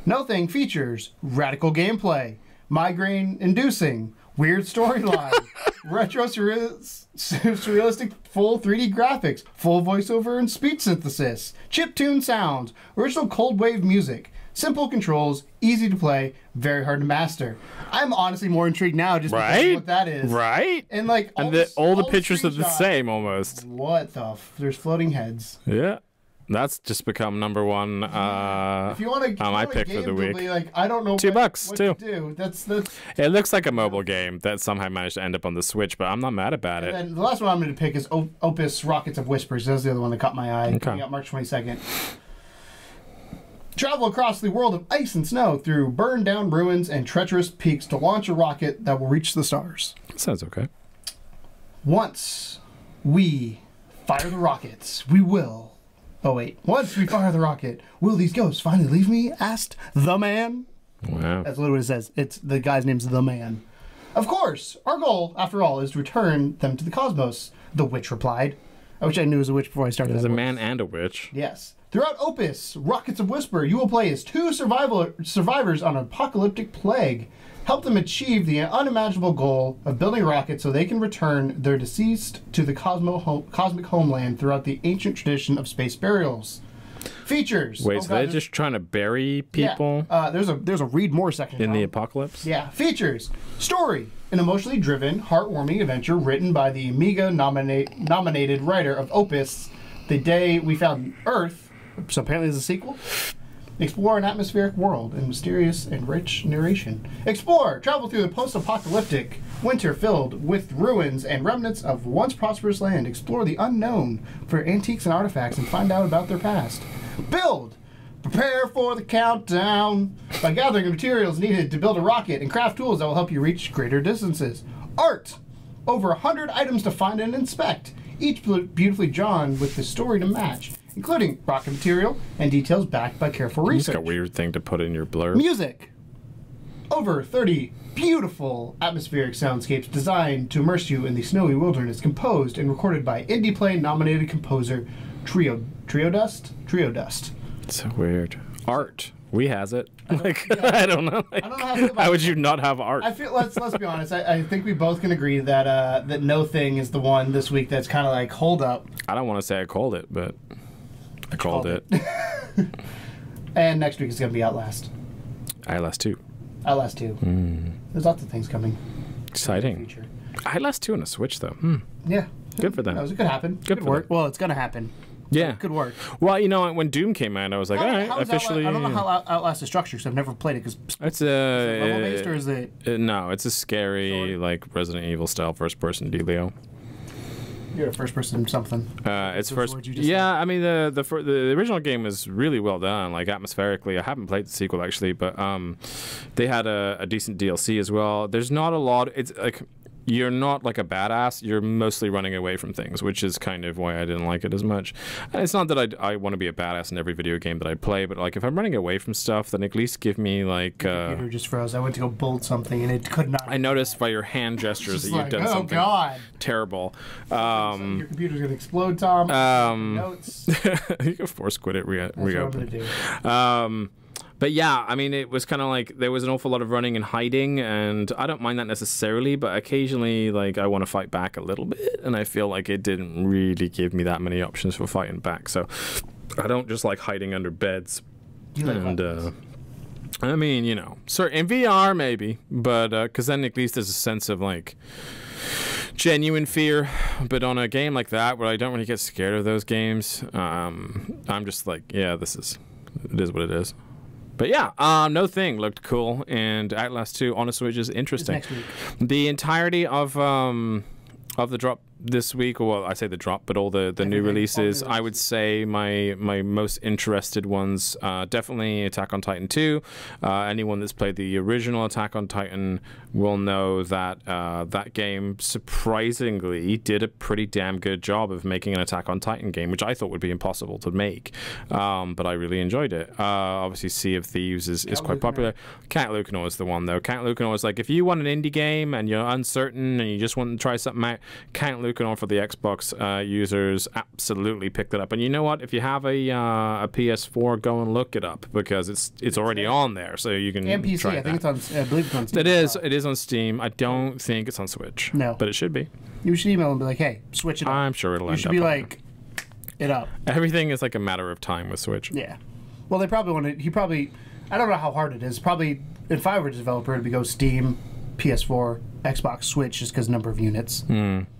S2: No Thing features radical gameplay, migraine-inducing, weird storyline, retro surrealistic full 3D graphics, full voiceover and speech synthesis, chiptune sounds, original cold wave music, simple controls, easy to play, very hard to master. I'm honestly more intrigued now just because of what that is.
S3: Right?
S2: And like
S3: all the pictures are the same almost.
S2: What the there's floating heads.
S3: Yeah. That's just become #1
S2: if you want to
S3: my pick for the week.
S2: Like, I don't know
S3: $2
S2: what
S3: too.
S2: to do. That's
S3: It looks like a mobile game that somehow managed to end up on the Switch, but I'm not mad about it.
S2: And the last one I'm going to pick is Opus Rockets of Whispers. That's the other one that caught my eye. Coming out March 22nd. Travel across the world of ice and snow through burned down ruins and treacherous peaks to launch a rocket that will reach the stars.
S3: Sounds okay.
S2: Once we fire the rockets, we will. Oh, wait. Once we fire the rocket, will these ghosts finally leave me? Asked the man.
S3: Wow.
S2: That's literally what it says. The guy's name's the man. Of course, our goal, after all, is to return them to the cosmos, the witch replied. I wish I knew it was a witch before I started.
S3: There's a man and a witch.
S2: Yes. Throughout Opus, Rockets of Whisper, you will play as 2 survivors on an apocalyptic plague. Help them achieve the unimaginable goal of building rockets so they can return their deceased to the cosmic homeland throughout the ancient tradition of space burials. Features.
S3: Wait, so they're just trying to bury people?
S2: Yeah. There's a read more section.
S3: In the apocalypse?
S2: Yeah. Features. Story. An emotionally driven, heartwarming adventure written by the Amiga nominated writer of Opus, The Day We Found Earth. So apparently there's a sequel. Explore an atmospheric world and mysterious and rich narration. Explore, travel through the post-apocalyptic winter filled with ruins and remnants of once prosperous land. Explore the unknown for antiques and artifacts and find out about their past. Build, prepare for the countdown by gathering the materials needed to build a rocket and craft tools that will help you reach greater distances. Art. Over 100 items to find and inspect, each beautifully drawn with the story to match, including rocket material and details backed by careful
S3: It's
S2: research.
S3: a weird thing to put in your blurb.
S2: Music. Over 30 beautiful atmospheric soundscapes designed to immerse you in the snowy wilderness, composed and recorded by Indie Play nominated composer Trio Dust.
S3: It's so weird. Art. We has it. I don't know.
S2: I don't know how to feel about
S3: how would you not have art?
S2: I feel let's be honest. I think we both can agree that that No Thing is the one this week that's kind of like hold up.
S3: I don't want to say I called it, but I called it.
S2: And next week is going to be Outlast.
S3: Outlast 2.
S2: Outlast 2. There's lots of things coming.
S3: Exciting.
S2: Future.
S3: Outlast 2 on a Switch, though.
S2: Yeah.
S3: Good for them.
S2: It could happen.
S3: Good for
S2: work.
S3: them.
S2: Well, it's going to happen.
S3: Yeah.
S2: Good work.
S3: Well, you know, when Doom came out, I was like, all right, officially.
S2: I don't know how Outlast is structured because I've never played it. Because
S3: It's
S2: level based or is it?
S3: No, it's a scary, like Resident Evil style first-person dealio.
S2: You're a first person something.
S3: It's
S2: Those
S3: first.
S2: words you just
S3: Yeah, I mean the original game is really well done, like atmospherically. I haven't played the sequel actually, but they had a decent DLC as well. There's not a lot. It's like you're not like a badass. You're mostly running away from things, which is kind of why I didn't like it as much. And it's not that I want to be a badass in every video game that I play, but like if I'm running away from stuff, then at least give me like.
S2: Computer just froze. I went to go bolt something and it could not.
S3: I noticed by your hand gestures that
S2: Just
S3: you've done
S2: oh
S3: something
S2: God.
S3: terrible.
S2: Your computer's gonna explode, Tom. Notes.
S3: You can force quit it,
S2: That's what I'm
S3: reopen.
S2: gonna do.
S3: But yeah, I mean, it was kind of like there was an awful lot of running and hiding, and I don't mind that necessarily, but occasionally, like, I want to fight back a little bit, and I feel like it didn't really give me that many options for fighting back. So I don't just like hiding under beds.
S2: You like
S3: And
S2: weapons.
S3: I mean, you know, in VR maybe, but because then at least there's a sense of like genuine fear. But on a game like that, where I don't really get scared of those games, I'm just like, yeah, it is what it is. But yeah, No Thing looked cool, and Outlast 2 on a Switch is interesting.
S2: Next week.
S3: The entirety of the drop this week, or well, I say the drop, but all the new releases, I would say my most interested ones, definitely Attack on Titan 2. Anyone that's played the original Attack on Titan will know that that game surprisingly did a pretty damn good job of making an Attack on Titan game, which I thought would be impossible to make, but I really enjoyed it. Obviously Sea of Thieves is quite popular. Count Lucanor is the one though. Count Lucanor is like, if you want an indie game and you're uncertain and you just want to try something out, Count Lucanor for the Xbox users, absolutely pick that up. And you know what? If you have a PS4, go and look it up, because it's already on there, so you can
S2: And PC.
S3: try
S2: I think
S3: that.
S2: it's on. I believe it's on Steam.
S3: It is on Steam. I don't think it's on Switch.
S2: No.
S3: But it should be.
S2: You should email and be like, "Hey, switch it up."
S3: I'm sure it'll
S2: You
S3: end
S2: should
S3: up
S2: be
S3: on
S2: like, "It up."
S3: there. Everything is like a matter of time with Switch.
S2: Yeah. Well, they probably want to. He probably. I don't know how hard it is. Probably, if I were a developer, it'd be go Steam, PS4, Xbox, Switch, just because number of units.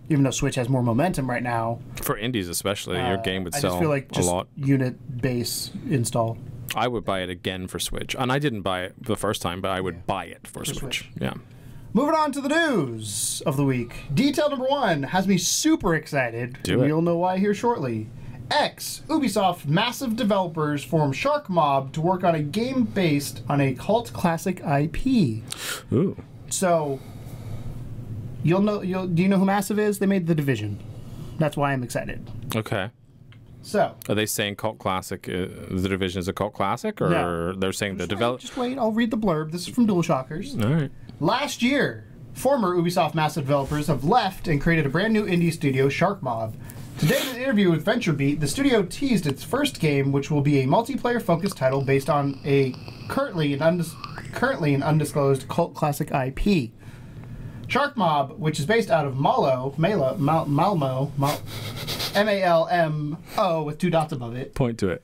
S2: Even though Switch has more momentum right now.
S3: For indies especially, your game would
S2: I
S3: sell
S2: just feel like
S3: a
S2: just
S3: lot.
S2: unit base install.
S3: I would buy it again for Switch. And I didn't buy it the first time, but I would buy it for Switch.
S2: Switch.
S3: Yeah.
S2: Moving on to the news of the week. Detail number 1 has me super excited.
S3: Do it.
S2: You'll know why here shortly. Ex-Ubisoft massive developers form Sharkmob to work on a game based on a cult classic IP.
S3: Ooh.
S2: So, do you know who Massive is? They made The Division. That's why I'm excited.
S3: Okay.
S2: So,
S3: Are they saying cult classic? The Division is a cult classic, or
S2: No.
S3: they're saying the develop?
S2: just wait. I'll read the blurb. This is from DualShockers.
S3: All right.
S2: Last year, former Ubisoft massive developers have left and created a brand new indie studio, Sharkmob. Today, in an interview with VentureBeat, the studio teased its first game, which will be a multiplayer-focused title based on a currently an undisclosed cult classic IP. Sharkmob, which is based out of Malmo, M-A-L-M-O with 2 dots above it.
S3: Point to it.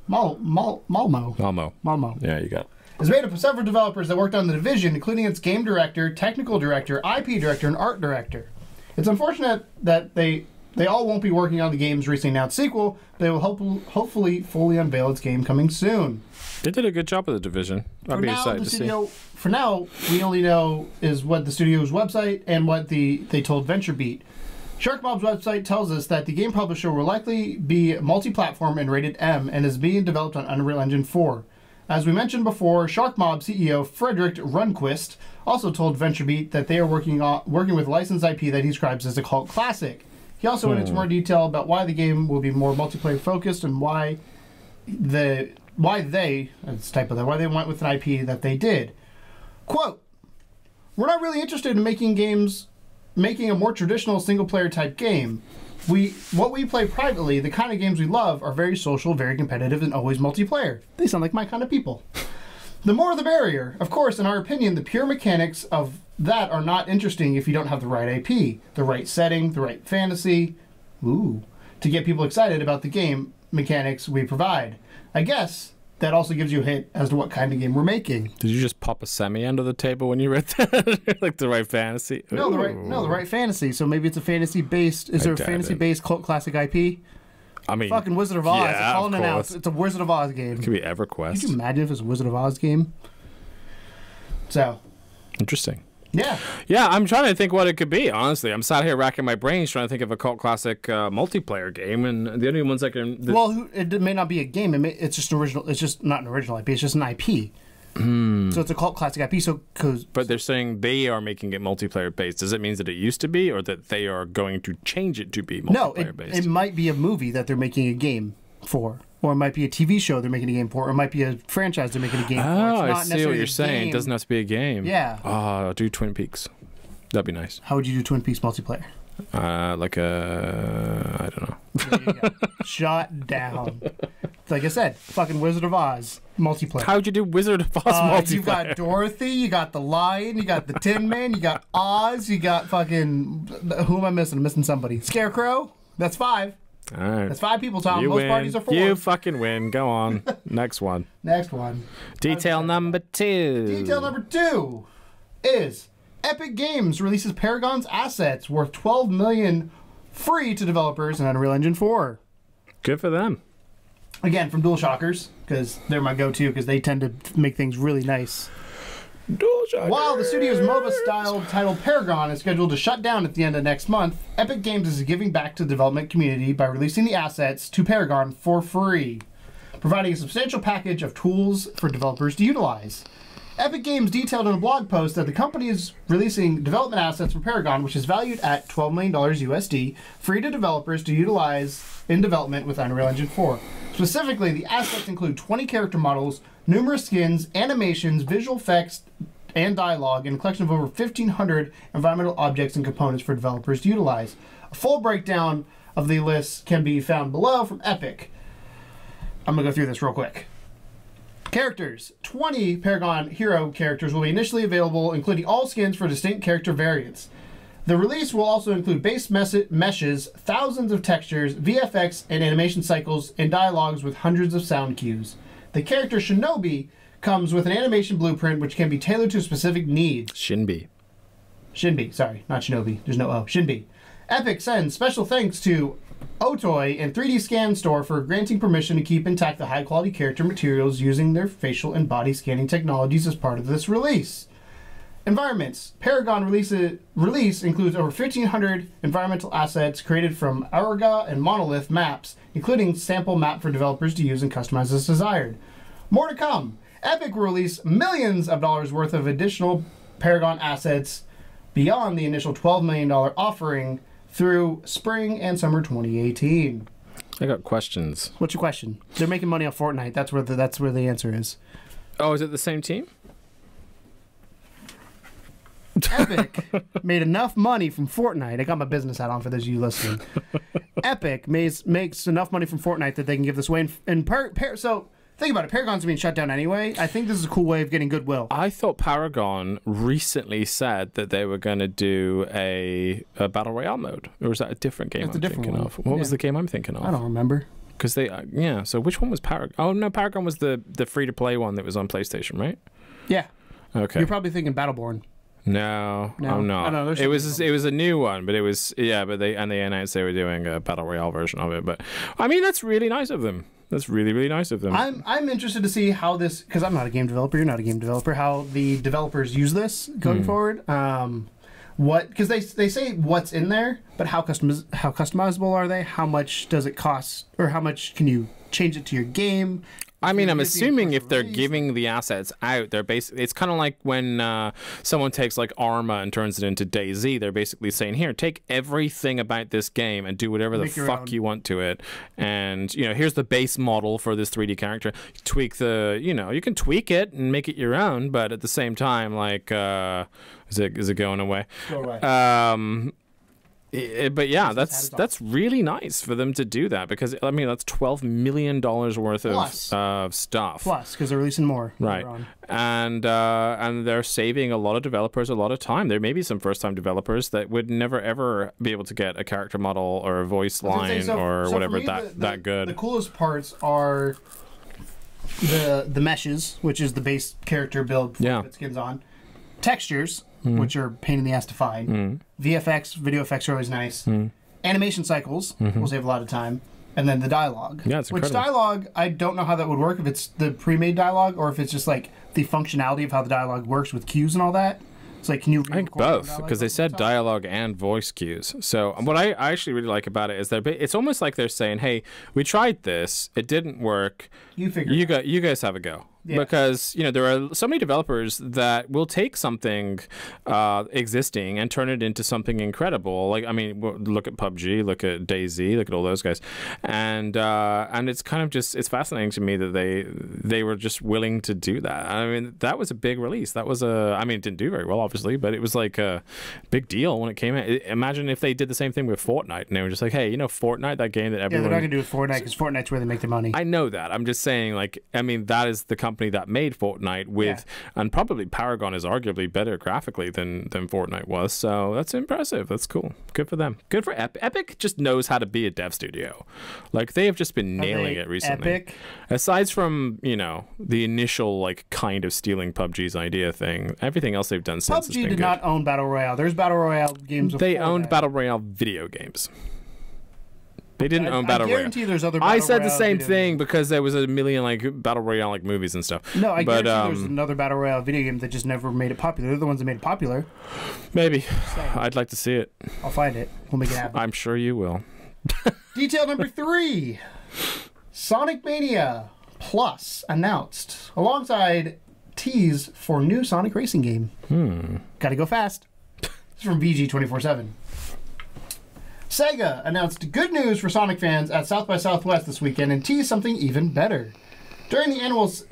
S2: Malmo.
S3: Malmo. Yeah, you got it.
S2: It's made up of several developers that worked on The Division, including its game director, technical director, IP director, and art director. It's unfortunate that they all won't be working on the game's recently announced sequel, but they will hopefully fully unveil its game coming soon.
S3: They did a good job of the Division. I'd be excited to see.
S2: For now, we only know is what the studio's website and what they told VentureBeat. Sharkmob's website tells us that the game publisher will likely be multi-platform and rated M and is being developed on Unreal Engine 4. As we mentioned before, Sharkmob CEO Frederick Runquist also told VentureBeat that they are working with licensed IP that he describes as a cult classic. He also went into more detail about why the game will be more multiplayer focused and why they went with an IP that they did. Quote, "We're not really interested in making a more traditional single-player type game. What we play privately, the kind of games we love, are very social, very competitive, and always multiplayer. They sound like my kind of people. The more the merrier. Of course, in our opinion, the pure mechanics of that are not interesting if you don't have the right IP, the right setting, the right fantasy, to get people excited about the game mechanics we provide. I guess that also gives you a hint as to what kind of game we're making."
S3: Did you just pop a semi under the table when you read that? Like the right fantasy?
S2: No, the right fantasy. So maybe it's a fantasy-based... Is there a fantasy-based cult classic IP?
S3: I mean...
S2: Fucking Wizard of Oz.
S3: Yeah,
S2: It's calling it out. It's a Wizard of Oz game.
S3: It could be EverQuest.
S2: Could you imagine if it was a Wizard of Oz game? So...
S3: Interesting.
S2: Yeah.
S3: Yeah, I'm trying to think what it could be, honestly. I'm sat here racking my brains trying to think of a cult classic multiplayer game, and the only ones I can...
S2: Well, it may not be a game. It's just original. It's just not an original IP. It's just an IP. So it's a cult classic IP.
S3: But they're saying they are making it multiplayer based. Does it mean that it used to be, or that they are going to change it to be multiplayer based?
S2: It might be a movie that they're making a game for. Or it might be a TV show they're making a game for. Or it might be a franchise they're making a game for.
S3: Oh, I see what you're saying. It doesn't have to be a game.
S2: Yeah.
S3: Oh, do Twin Peaks. That'd be nice.
S2: How would you do Twin Peaks multiplayer?
S3: I don't know.
S2: There you go. Shut down. Like I said, fucking Wizard of Oz multiplayer.
S3: How would you do Wizard of Oz multiplayer?
S2: You got Dorothy, you got the Lion, you got the Tin Man, you got Oz, you got fucking... Who am I missing? I'm missing somebody. Scarecrow? That's 5.
S3: All right.
S2: That's 5 people, Tom.
S3: You
S2: Most
S3: win.
S2: parties are 4.
S3: You fucking win. Go on. Next one.
S2: Next one.
S3: Detail number 2.
S2: Detail number 2 is Epic Games releases Paragon's assets worth $12 million free to developers in Unreal Engine 4.
S3: Good for them.
S2: Again, from DualShockers, because they're my go-to, because they tend to make things really nice. While the studio's MOBA-style title Paragon is scheduled to shut down at the end of next month, Epic Games is giving back to the development community by releasing the assets to Paragon for free, providing a substantial package of tools for developers to utilize. Epic Games detailed in a blog post that the company is releasing development assets for Paragon, which is valued at $12 million USD, free to developers to utilize in development with Unreal Engine 4. Specifically, the assets include 20 character models, numerous skins, animations, visual effects, and dialogue, and a collection of over 1,500 environmental objects and components for developers to utilize. A full breakdown of the list can be found below from Epic. I'm going to go through this real quick. Characters. 20 Paragon hero characters will be initially available, including all skins for distinct character variants. The release will also include base meshes, thousands of textures, VFX and animation cycles, and dialogues with hundreds of sound cues. The character Shinobi comes with an animation blueprint which can be tailored to specific needs.
S3: Shinbi,
S2: sorry, not Shinobi. There's no O. Shinbi. Epic sends special thanks to Otoy and 3D Scan Store for granting permission to keep intact the high-quality character materials using their facial and body scanning technologies as part of this release. Environments. Paragon release includes over 1,500 environmental assets created from Auriga and Monolith maps, including sample map for developers to use and customize as desired. More to come. Epic will release millions of dollars worth of additional Paragon assets beyond the initial $12 million offering through spring and summer 2018.
S3: I got questions.
S2: What's your question? They're making money off Fortnite. That's where the answer is.
S3: Oh, is it the same team?
S2: Epic made enough money from Fortnite. I got my business hat on for those of you listening. Epic makes enough money from Fortnite that they can give this away. So think about it. Paragon's being shut down anyway. I think this is a cool way of getting goodwill.
S3: I thought Paragon recently said that they were going to do a Battle Royale mode. Or is that a different game I'm thinking of? What was the game I'm thinking of?
S2: I don't remember.
S3: Because they, so which one was Paragon? Oh, no, Paragon was the free-to-play one that was on PlayStation, right?
S2: Yeah.
S3: Okay.
S2: You're probably thinking Battleborn.
S3: No, I'm not.
S2: No,
S3: it was a new one, but it was they announced they were doing a Battle Royale version of it. But I mean, that's really nice of them. That's really, really nice of them.
S2: I'm interested to see how this, because I'm not a game developer, you're not a game developer, how the developers use this going forward. Because they say what's in there, but how customizable are they? How much does it cost, or how much can you change it to your game?
S3: I mean, I'm
S2: It's being
S3: assuming if they're
S2: released.
S3: giving the assets out, they're basically, it's kind of like when someone takes like Arma and turns it into DayZ. They're basically saying, here, take everything about this game and do whatever the
S2: Make your
S3: fuck
S2: own.
S3: you want to it. And, you know, here's the base model for this 3D character. Tweak the, you know, you can tweak it and make it your own, but at the same time, like, is it going away?
S2: Go away.
S3: But yeah,
S2: Business had
S3: that's really nice for them to do that, because I mean that's $12 million worth
S2: Plus.
S3: of stuff.
S2: Plus, because they're releasing more.
S3: Right,
S2: later on.
S3: and they're saving a lot of developers a lot of time. There may be some first-time developers that would never ever be able to get a character model or a voice
S2: I was gonna
S3: line
S2: say,
S3: or
S2: for
S3: whatever
S2: me,
S3: that good.
S2: The coolest parts are the meshes, which is the base character build before
S3: Yeah.
S2: you put skins on. Textures, which are a pain in the ass to find. VFX, video effects are always nice. Animation cycles will save a lot of time. And then the dialogue.
S3: Yeah, it's
S2: Which
S3: incredible.
S2: dialogue, I don't know how that would work, if it's the pre-made dialogue or if it's just like the functionality of how the dialogue works with cues and all that. It's like, can you
S3: I think both, because they said dialogue and voice cues. So what I actually really like about it is it's almost like they're saying, hey, we tried this, it didn't work,
S2: You figure it out.
S3: you guys have a go.
S2: Yeah.
S3: Because, you know, there are so many developers that will take something existing and turn it into something incredible. Like, I mean, look at PUBG, look at DayZ, look at all those guys. And it's kind of just, it's fascinating to me that they were just willing to do that. I mean, that was a big release. That was I mean, it didn't do very well, obviously, but it was like a big deal when it came out. Imagine if they did the same thing with Fortnite and they were just like, hey, you know, Fortnite, that game that
S2: Yeah,
S3: everyone...
S2: they're not going to do it with Fortnite because Fortnite's where they make their money.
S3: I know that. I'm just saying, like, I mean, that is the company that made Fortnite with, and probably Paragon is arguably better graphically than Fortnite was. So that's impressive. That's cool. Good for them. Good for Epic. Epic just knows how to be a dev studio. Like, they have just been nailing it recently.
S2: Epic?
S3: Aside from, you know, the initial, like, kind of stealing PUBG's idea thing, everything else they've done since has
S2: PUBG
S3: been
S2: did
S3: good.
S2: not own Battle Royale. There's Battle Royale games
S3: They
S2: before
S3: owned
S2: that.
S3: Battle Royale video games. They didn't own Battle
S2: I
S3: Royale.
S2: guarantee there's other
S3: I
S2: Battle
S3: said the
S2: Royale
S3: same
S2: video
S3: thing
S2: games.
S3: because there was a million like Battle Royale like movies and stuff.
S2: No, I
S3: but,
S2: guarantee there's another Battle Royale video game that just never made it popular. They're the ones that made it popular.
S3: Maybe. I'd like to see it.
S2: I'll find it. We'll make it happen.
S3: I'm sure you will.
S2: Detail number 3. Sonic Mania Plus announced alongside tease for new Sonic racing game. Gotta go fast. It's from VG247. Sega announced good news for Sonic fans at South by Southwest this weekend and teased something even better. During the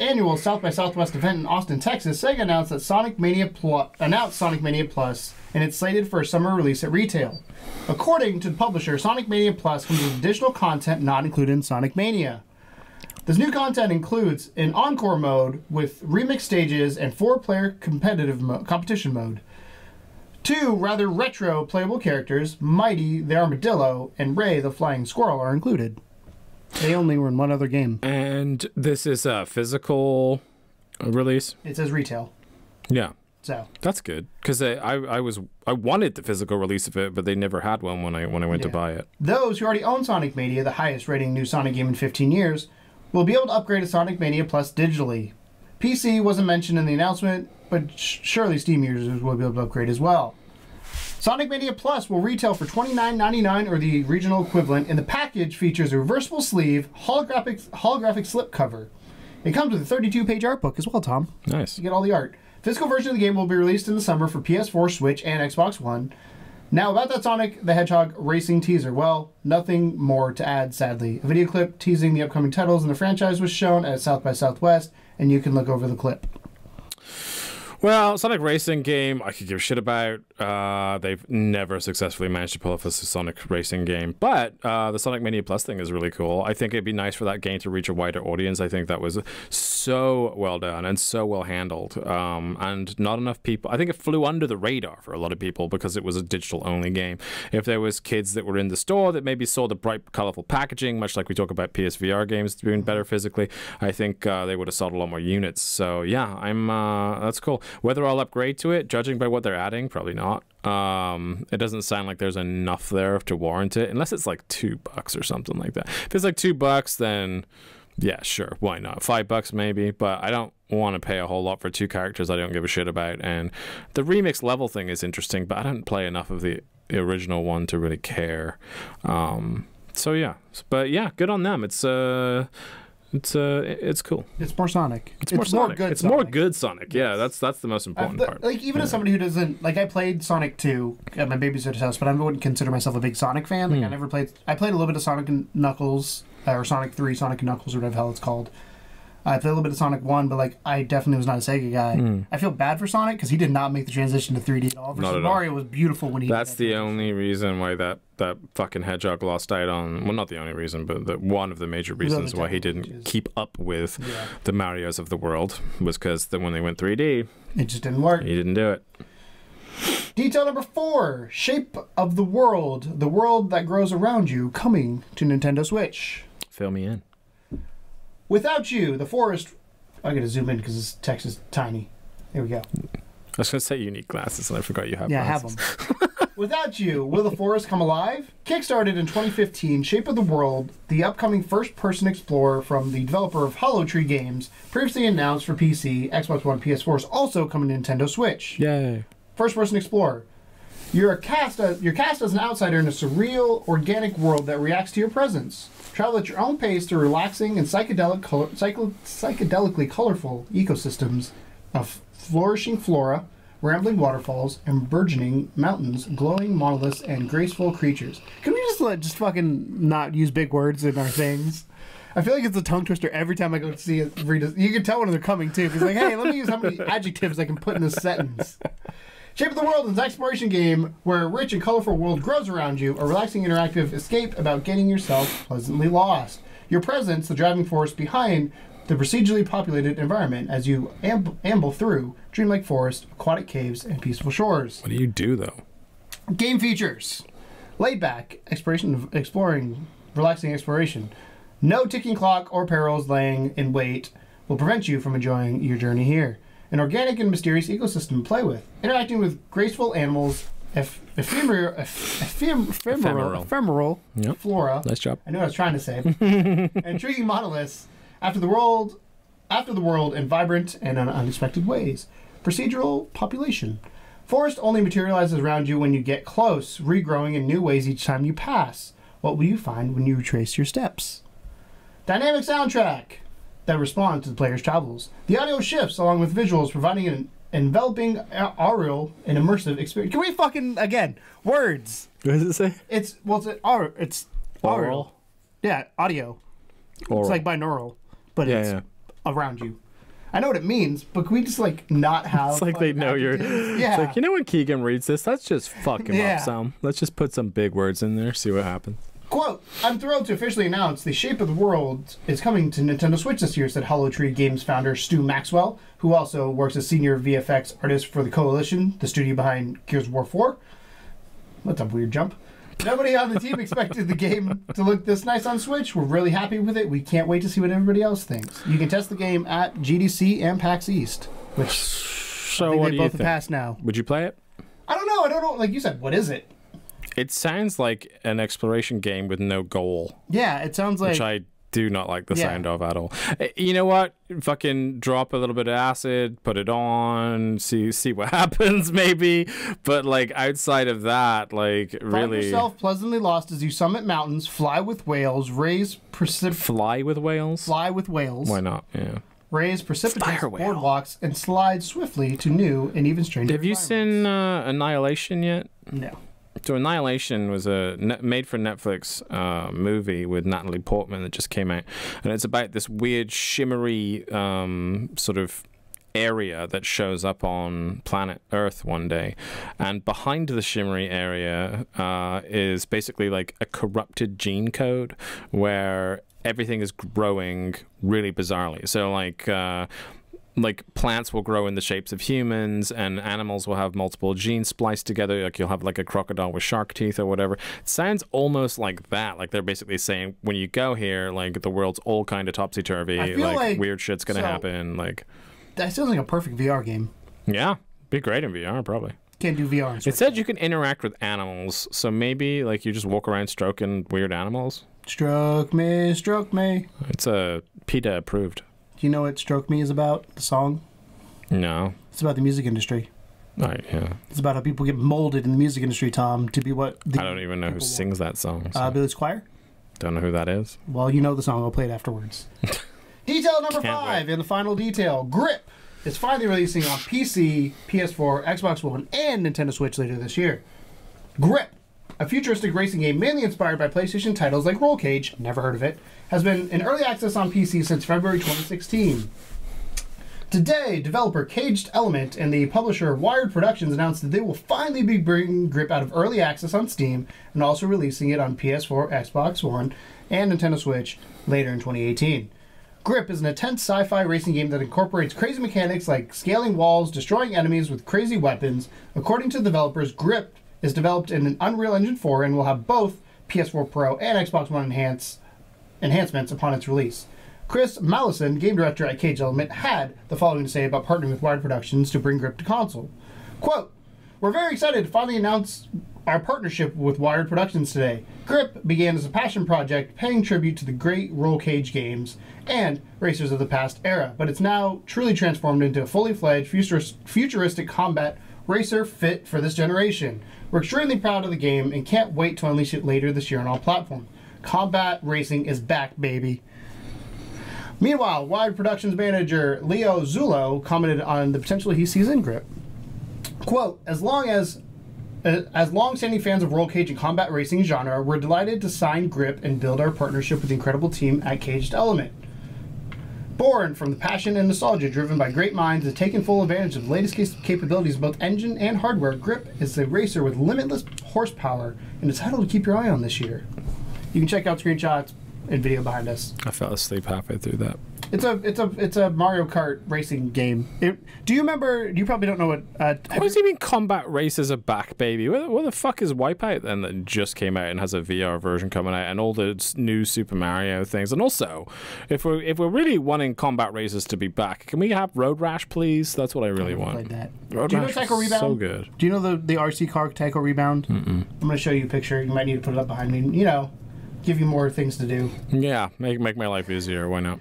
S2: annual South by Southwest event in Austin, Texas, Sega announced that Sonic Mania Plus, and it's slated for a summer release at retail. According to the publisher, Sonic Mania Plus comes with additional content not included in Sonic Mania. This new content includes an encore mode with remix stages and 4-player competition mode. 2 rather retro playable characters, Mighty the Armadillo and Ray the Flying Squirrel, are included. They only were in one other game.
S3: And this is a physical release?
S2: It says retail.
S3: Yeah.
S2: So
S3: That's good. Because I wanted the physical release of it, but they never had one when I went to buy it.
S2: those who already own Sonic Mania, the highest rating new Sonic game in 15 years, will be able to upgrade to Sonic Mania Plus digitally. PC wasn't mentioned in the announcement, but surely Steam users will be able to upgrade as well. Sonic Mania Plus will retail for $29.99 or the regional equivalent, and the package features a reversible sleeve, holographic slipcover. It comes with a 32-page art book as well, Tom.
S3: Nice.
S2: You get all the art. Physical version of the game will be released in the summer for PS4, Switch, and Xbox One. Now, about that Sonic the Hedgehog racing teaser, well, nothing more to add, sadly. A video clip teasing the upcoming titles in the franchise was shown at South by Southwest, and you can look over the clip.
S3: Well, Sonic Racing game, I could give a shit about. They've never successfully managed to pull off a Sonic Racing game. But the Sonic Mania Plus thing is really cool. I think it'd be nice for that game to reach a wider audience. I think that was so well done and so well handled. And not enough people... I think it flew under the radar for a lot of people because it was a digital-only game. If there was kids that were in the store that maybe saw the bright, colorful packaging, much like we talk about PSVR games doing better physically, I think they would have sold a lot more units. So, yeah, that's cool. Whether I'll upgrade to it, judging by what they're adding, probably not. It doesn't sound like there's enough there to warrant it, unless it's like $2 or something like that. If it's like $2, then yeah, sure, why not? $5 maybe, but I don't want to pay a whole lot for 2 characters I don't give a shit about. And the remix level thing is interesting, but I don't play enough of the original one to really care. So yeah, but yeah, good on them. It's It's cool.
S2: It's more Sonic.
S3: It's more Sonic. It's more good Sonic. Yeah, that's the most important part.
S2: Like, even as somebody who doesn't, like, I played Sonic 2 at my babysitter's house, but I wouldn't consider myself a big Sonic fan. Like, I played a little bit of Sonic and Knuckles, or Sonic 3, Sonic and Knuckles, or whatever the hell it's called. I played a little bit of Sonic 1, but, like, I definitely was not a Sega guy. I feel bad for Sonic because he did not make the transition to 3D at all. Versus Mario was beautiful when he did that.
S3: That's the only reason why that fucking hedgehog lost out on... Well, not the only reason, but one of the major reasons why he didn't keep up with the Marios of the world was because when they went 3D...
S2: It just didn't work.
S3: He didn't do it.
S2: Detail number 4. Shape of the world. The world that grows around you coming to Nintendo Switch.
S3: Fill me in.
S2: Without you, the forest... I'm going to zoom in because this text is tiny. There we go.
S3: I was going to say you need glasses, and I forgot you have
S2: Yeah,
S3: glasses.
S2: I have them. Without you, will the forest come alive? Kickstarted in 2015, Shape of the World, the upcoming first-person explorer from the developer of Hollow Tree Games, previously announced for PC, Xbox One, PS4, is also coming to Nintendo Switch.
S3: Yay.
S2: First-person explorer. You're cast as an outsider in a surreal, organic world that reacts to your presence. Travel at your own pace through relaxing and psychedelically colorful ecosystems of flourishing flora, rambling waterfalls, and burgeoning mountains, glowing monoliths, and graceful creatures. Can we just fucking not use big words in our things? I feel like it's a tongue twister every time I go to see it. You can tell when they're coming, too. Because, like, hey, let me use how many adjectives I can put in this sentence. Shape of the World is an exploration game where a rich and colorful world grows around you, a relaxing interactive escape about getting yourself pleasantly lost. Your presence, the driving force behind the procedurally populated environment as you amble through dreamlike forest, aquatic caves, and peaceful shores.
S3: What do you do, though?
S2: Game features. Laid back, exploring, relaxing exploration. No ticking clock or perils laying in wait will prevent you from enjoying your journey here. An organic and mysterious ecosystem to play with. Interacting with graceful animals, ephemeral flora.
S3: Nice job.
S2: I knew what I was trying to say. Intriguing monoliths after the world, in vibrant and unexpected ways. Procedural population. Forest only materializes around you when you get close, regrowing in new ways each time you pass. What will you find when you retrace your steps? Dynamic soundtrack that responds to the player's travels. The audio shifts along with visuals, providing an enveloping, aural, and immersive experience. Can we fucking, again, words?
S3: What does it say?
S2: It's aural. Yeah, audio.
S3: Oral.
S2: It's like binaural, but it's around you. I know what it means, but can we just, like, not have...
S3: It's like they know you're...
S2: Yeah.
S3: It's like, you know when Keegan reads this? Let's just fuck him up some. Let's just put some big words in there, see what happens.
S2: Quote, I'm thrilled to officially announce the Shape of the World is coming to Nintendo Switch this year, said Hollow Tree Games founder Stu Maxwell, who also works as senior VFX artist for the Coalition, the studio behind Gears of War 4. That's a weird jump. Nobody on the team expected the game to look this nice on Switch. We're really happy with it. We can't wait to see what everybody else thinks. You can test the game at GDC and PAX East, which
S3: so
S2: I think
S3: what
S2: they
S3: do
S2: both
S3: you
S2: have
S3: think?
S2: passed now.
S3: Would you play it?
S2: I don't know. Like you said, what is it?
S3: It sounds like an exploration game with no goal.
S2: Yeah, it sounds like...
S3: Which I do not like the sound of at all. You know what? Fucking drop a little bit of acid, put it on, see what happens maybe. But like outside of that, like really...
S2: Find yourself pleasantly lost as you summit mountains, fly with whales,
S3: Fly with whales?
S2: Fly with whales.
S3: Why not? Yeah.
S2: Raise precipitous boardwalks and slide swiftly to new and even stranger
S3: Have you seen Annihilation yet?
S2: No.
S3: So Annihilation was a made-for-Netflix movie with Natalie Portman that just came out. And it's about this weird shimmery sort of area that shows up on planet Earth one day. And behind the shimmery area is basically like a corrupted gene code where everything is growing really bizarrely. So like plants will grow in the shapes of humans and animals will have multiple genes spliced together. Like you'll have like a crocodile with shark teeth or whatever. It sounds almost like that. Like they're basically saying when you go here, like the world's all kind of topsy-turvy. Like weird shit's going to happen. Like
S2: that sounds like a perfect VR game.
S3: Yeah. Be great in VR probably.
S2: Can't do VR.
S3: It said you can interact with animals. So maybe like you just walk around stroking weird animals.
S2: Stroke me, stroke me.
S3: It's PETA approved.
S2: Do you know what Stroke Me is about, the song?
S3: No.
S2: It's about the music industry.
S3: Right, yeah.
S2: It's about how people get molded in the music industry, Tom, to be what...
S3: I don't even know who sings that song.
S2: So. Billy Squire?
S3: Don't know who that is.
S2: Well, you know the song. I'll play it afterwards. Detail number
S3: Can't
S2: 5,
S3: wait.
S2: and the final detail. Grip is finally releasing on PC, PS4, Xbox One, and Nintendo Switch later this year. Grip, a futuristic racing game mainly inspired by PlayStation titles like Roll Cage, never heard of it, has been in early access on PC since February 2016. Today, developer Caged Element and the publisher Wired Productions announced that they will finally be bringing Grip out of early access on Steam and also releasing it on PS4, Xbox One, and Nintendo Switch later in 2018. Grip is an intense sci-fi racing game that incorporates crazy mechanics like scaling walls, destroying enemies with crazy weapons. According to the developers, Grip is developed in an Unreal Engine 4 and will have both PS4 Pro and Xbox One enhancements upon its release. Chris Mallison, game director at Cage Element, had the following to say about partnering with Wired Productions to bring Grip to console. Quote, "We're very excited to finally announce our partnership with Wired Productions today. Grip began as a passion project paying tribute to the great Roll Cage games and racers of the past era, but it's now truly transformed into a fully fledged futuristic combat racer fit for this generation. We're extremely proud of the game and can't wait to unleash it later this year on all platforms. Combat racing is back, baby." Meanwhile, Wired Productions manager Leo Zullo commented on the potential he sees in Grip. Quote, as long-standing fans of Roll Cage and combat racing genre, we're delighted to sign Grip and build our partnership with the incredible team at Caged Element. Born from the passion and nostalgia driven by great minds and taking full advantage of the latest capabilities of both engine and hardware, Grip is a racer with limitless horsepower and a title to keep your eye on this year. You can check out screenshots and video behind us.
S3: I fell asleep halfway through that.
S2: It's a Mario Kart racing game. Do you remember? You probably don't know what.
S3: What does he mean? Combat races are back, baby. What the fuck is Wipeout then that just came out and has a VR version coming out, and all the new Super Mario things? And also, if we're really wanting combat races to be back, can we have Road Rash, please? That's what I really want.
S2: Played that.
S3: Road
S2: Do you know
S3: Rash
S2: Taco
S3: is
S2: Rebound?
S3: so good.
S2: Do you know the RC car Taco Rebound? I'm gonna show you a picture. You might need to put it up behind me. You know, give you more things to do.
S3: Yeah, make my life easier. Why not?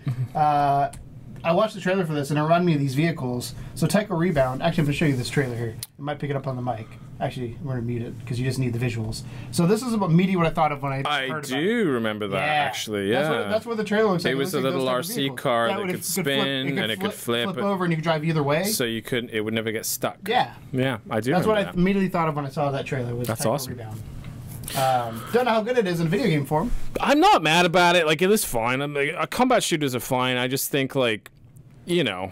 S2: I watched the trailer for this and it reminded me of these vehicles. So Taco Rebound, actually I'm going to show you this trailer here. I might pick it up on the mic. Actually, we're going to mute it because you just need the visuals. So this is about media what I thought of when I heard about it.
S3: I do remember that, actually, yeah.
S2: That's what the trailer looks like.
S3: It was a little RC car that could spin and it could flip
S2: over and you could drive either way.
S3: So it would never get stuck.
S2: Yeah.
S3: Yeah, I do
S2: That's what
S3: remember
S2: I immediately thought of when I saw that trailer. Was
S3: That's
S2: Taco
S3: awesome.
S2: Rebound. Don't know how good it is in video game form.
S3: I'm not mad about it. Like, it is fine. Combat shooters are fine. I just think, like, you know,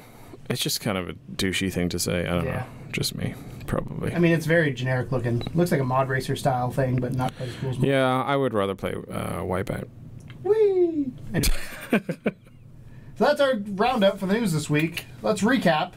S3: it's just kind of a douchey thing to say. I don't know. Just me, probably.
S2: I mean, it's very generic looking. Looks like a mod racer style thing, but not as cool as
S3: Yeah, I would rather play Wipeout.
S2: Whee! Anyway. So that's our roundup for the news this week. Let's recap.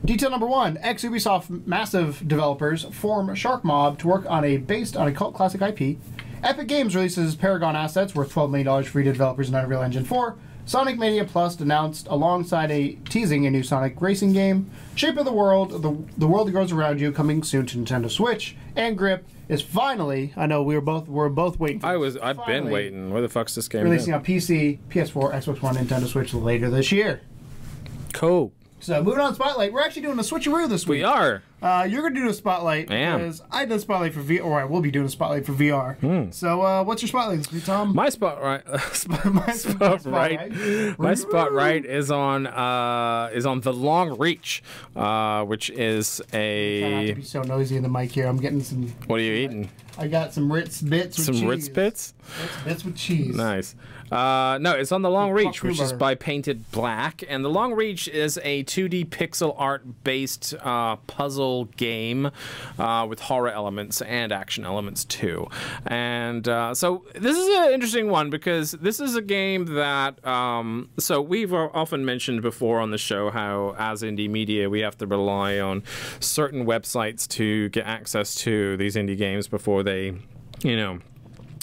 S2: Detail number 1, Ex-Ubisoft massive developers form Sharkmob to work based on a cult classic IP. Epic Games releases Paragon assets worth $12 million free to developers in Unreal Engine 4. Sonic Mania Plus announced alongside teasing a new Sonic racing game. Shape of the World, the world that grows around you, coming soon to Nintendo Switch. And Grip is finally, I know we're both waiting for this.
S3: I've been waiting. Where the fuck's this game?
S2: Releasing on PC, PS4, Xbox One, Nintendo Switch later this year.
S3: Cool.
S2: So moving on to Spotlight, we're actually doing a switcheroo this week.
S3: We are.
S2: You're going to do a Spotlight.
S3: I am.
S2: Because I did a Spotlight for VR, or I will be doing a Spotlight for VR. So what's your Spotlight this week, Tom?
S3: My Spotlight is on The Long Reach, which is
S2: Try not to be so noisy in the mic here. I'm getting some.
S3: What are you eating?
S2: I got some Ritz bits with cheese.
S3: Some Ritz bits?
S2: Ritz bits with cheese.
S3: Nice. No, it's on The Long Reach, which is
S2: butter.
S3: by Painted Black. And The Long Reach is a 2D pixel art-based puzzle game with horror elements and action elements, too. And so this is an interesting one because this is a game that... so we've often mentioned before on the show how, as indie media, we have to rely on certain websites to get access to these indie games before they, you know,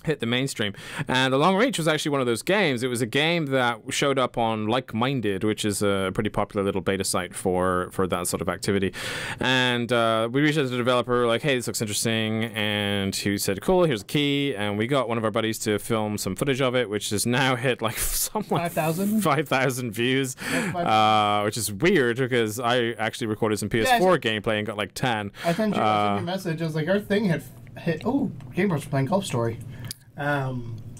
S3: hit the mainstream. And The Long Reach was actually one of those games. It was a game that showed up on Like Minded, which is a pretty popular little beta site for that sort of activity. And we reached out to the developer, like, hey, this looks interesting. And he said, cool, here's a key. And we got one of our buddies to film some footage of it, which has now hit like somewhat 5,000 views, which is weird because I actually recorded some PS4 gameplay and got like 10.
S2: I sent you a message. I was like, our thing had hit. Oh, Gamers were playing Golf Story.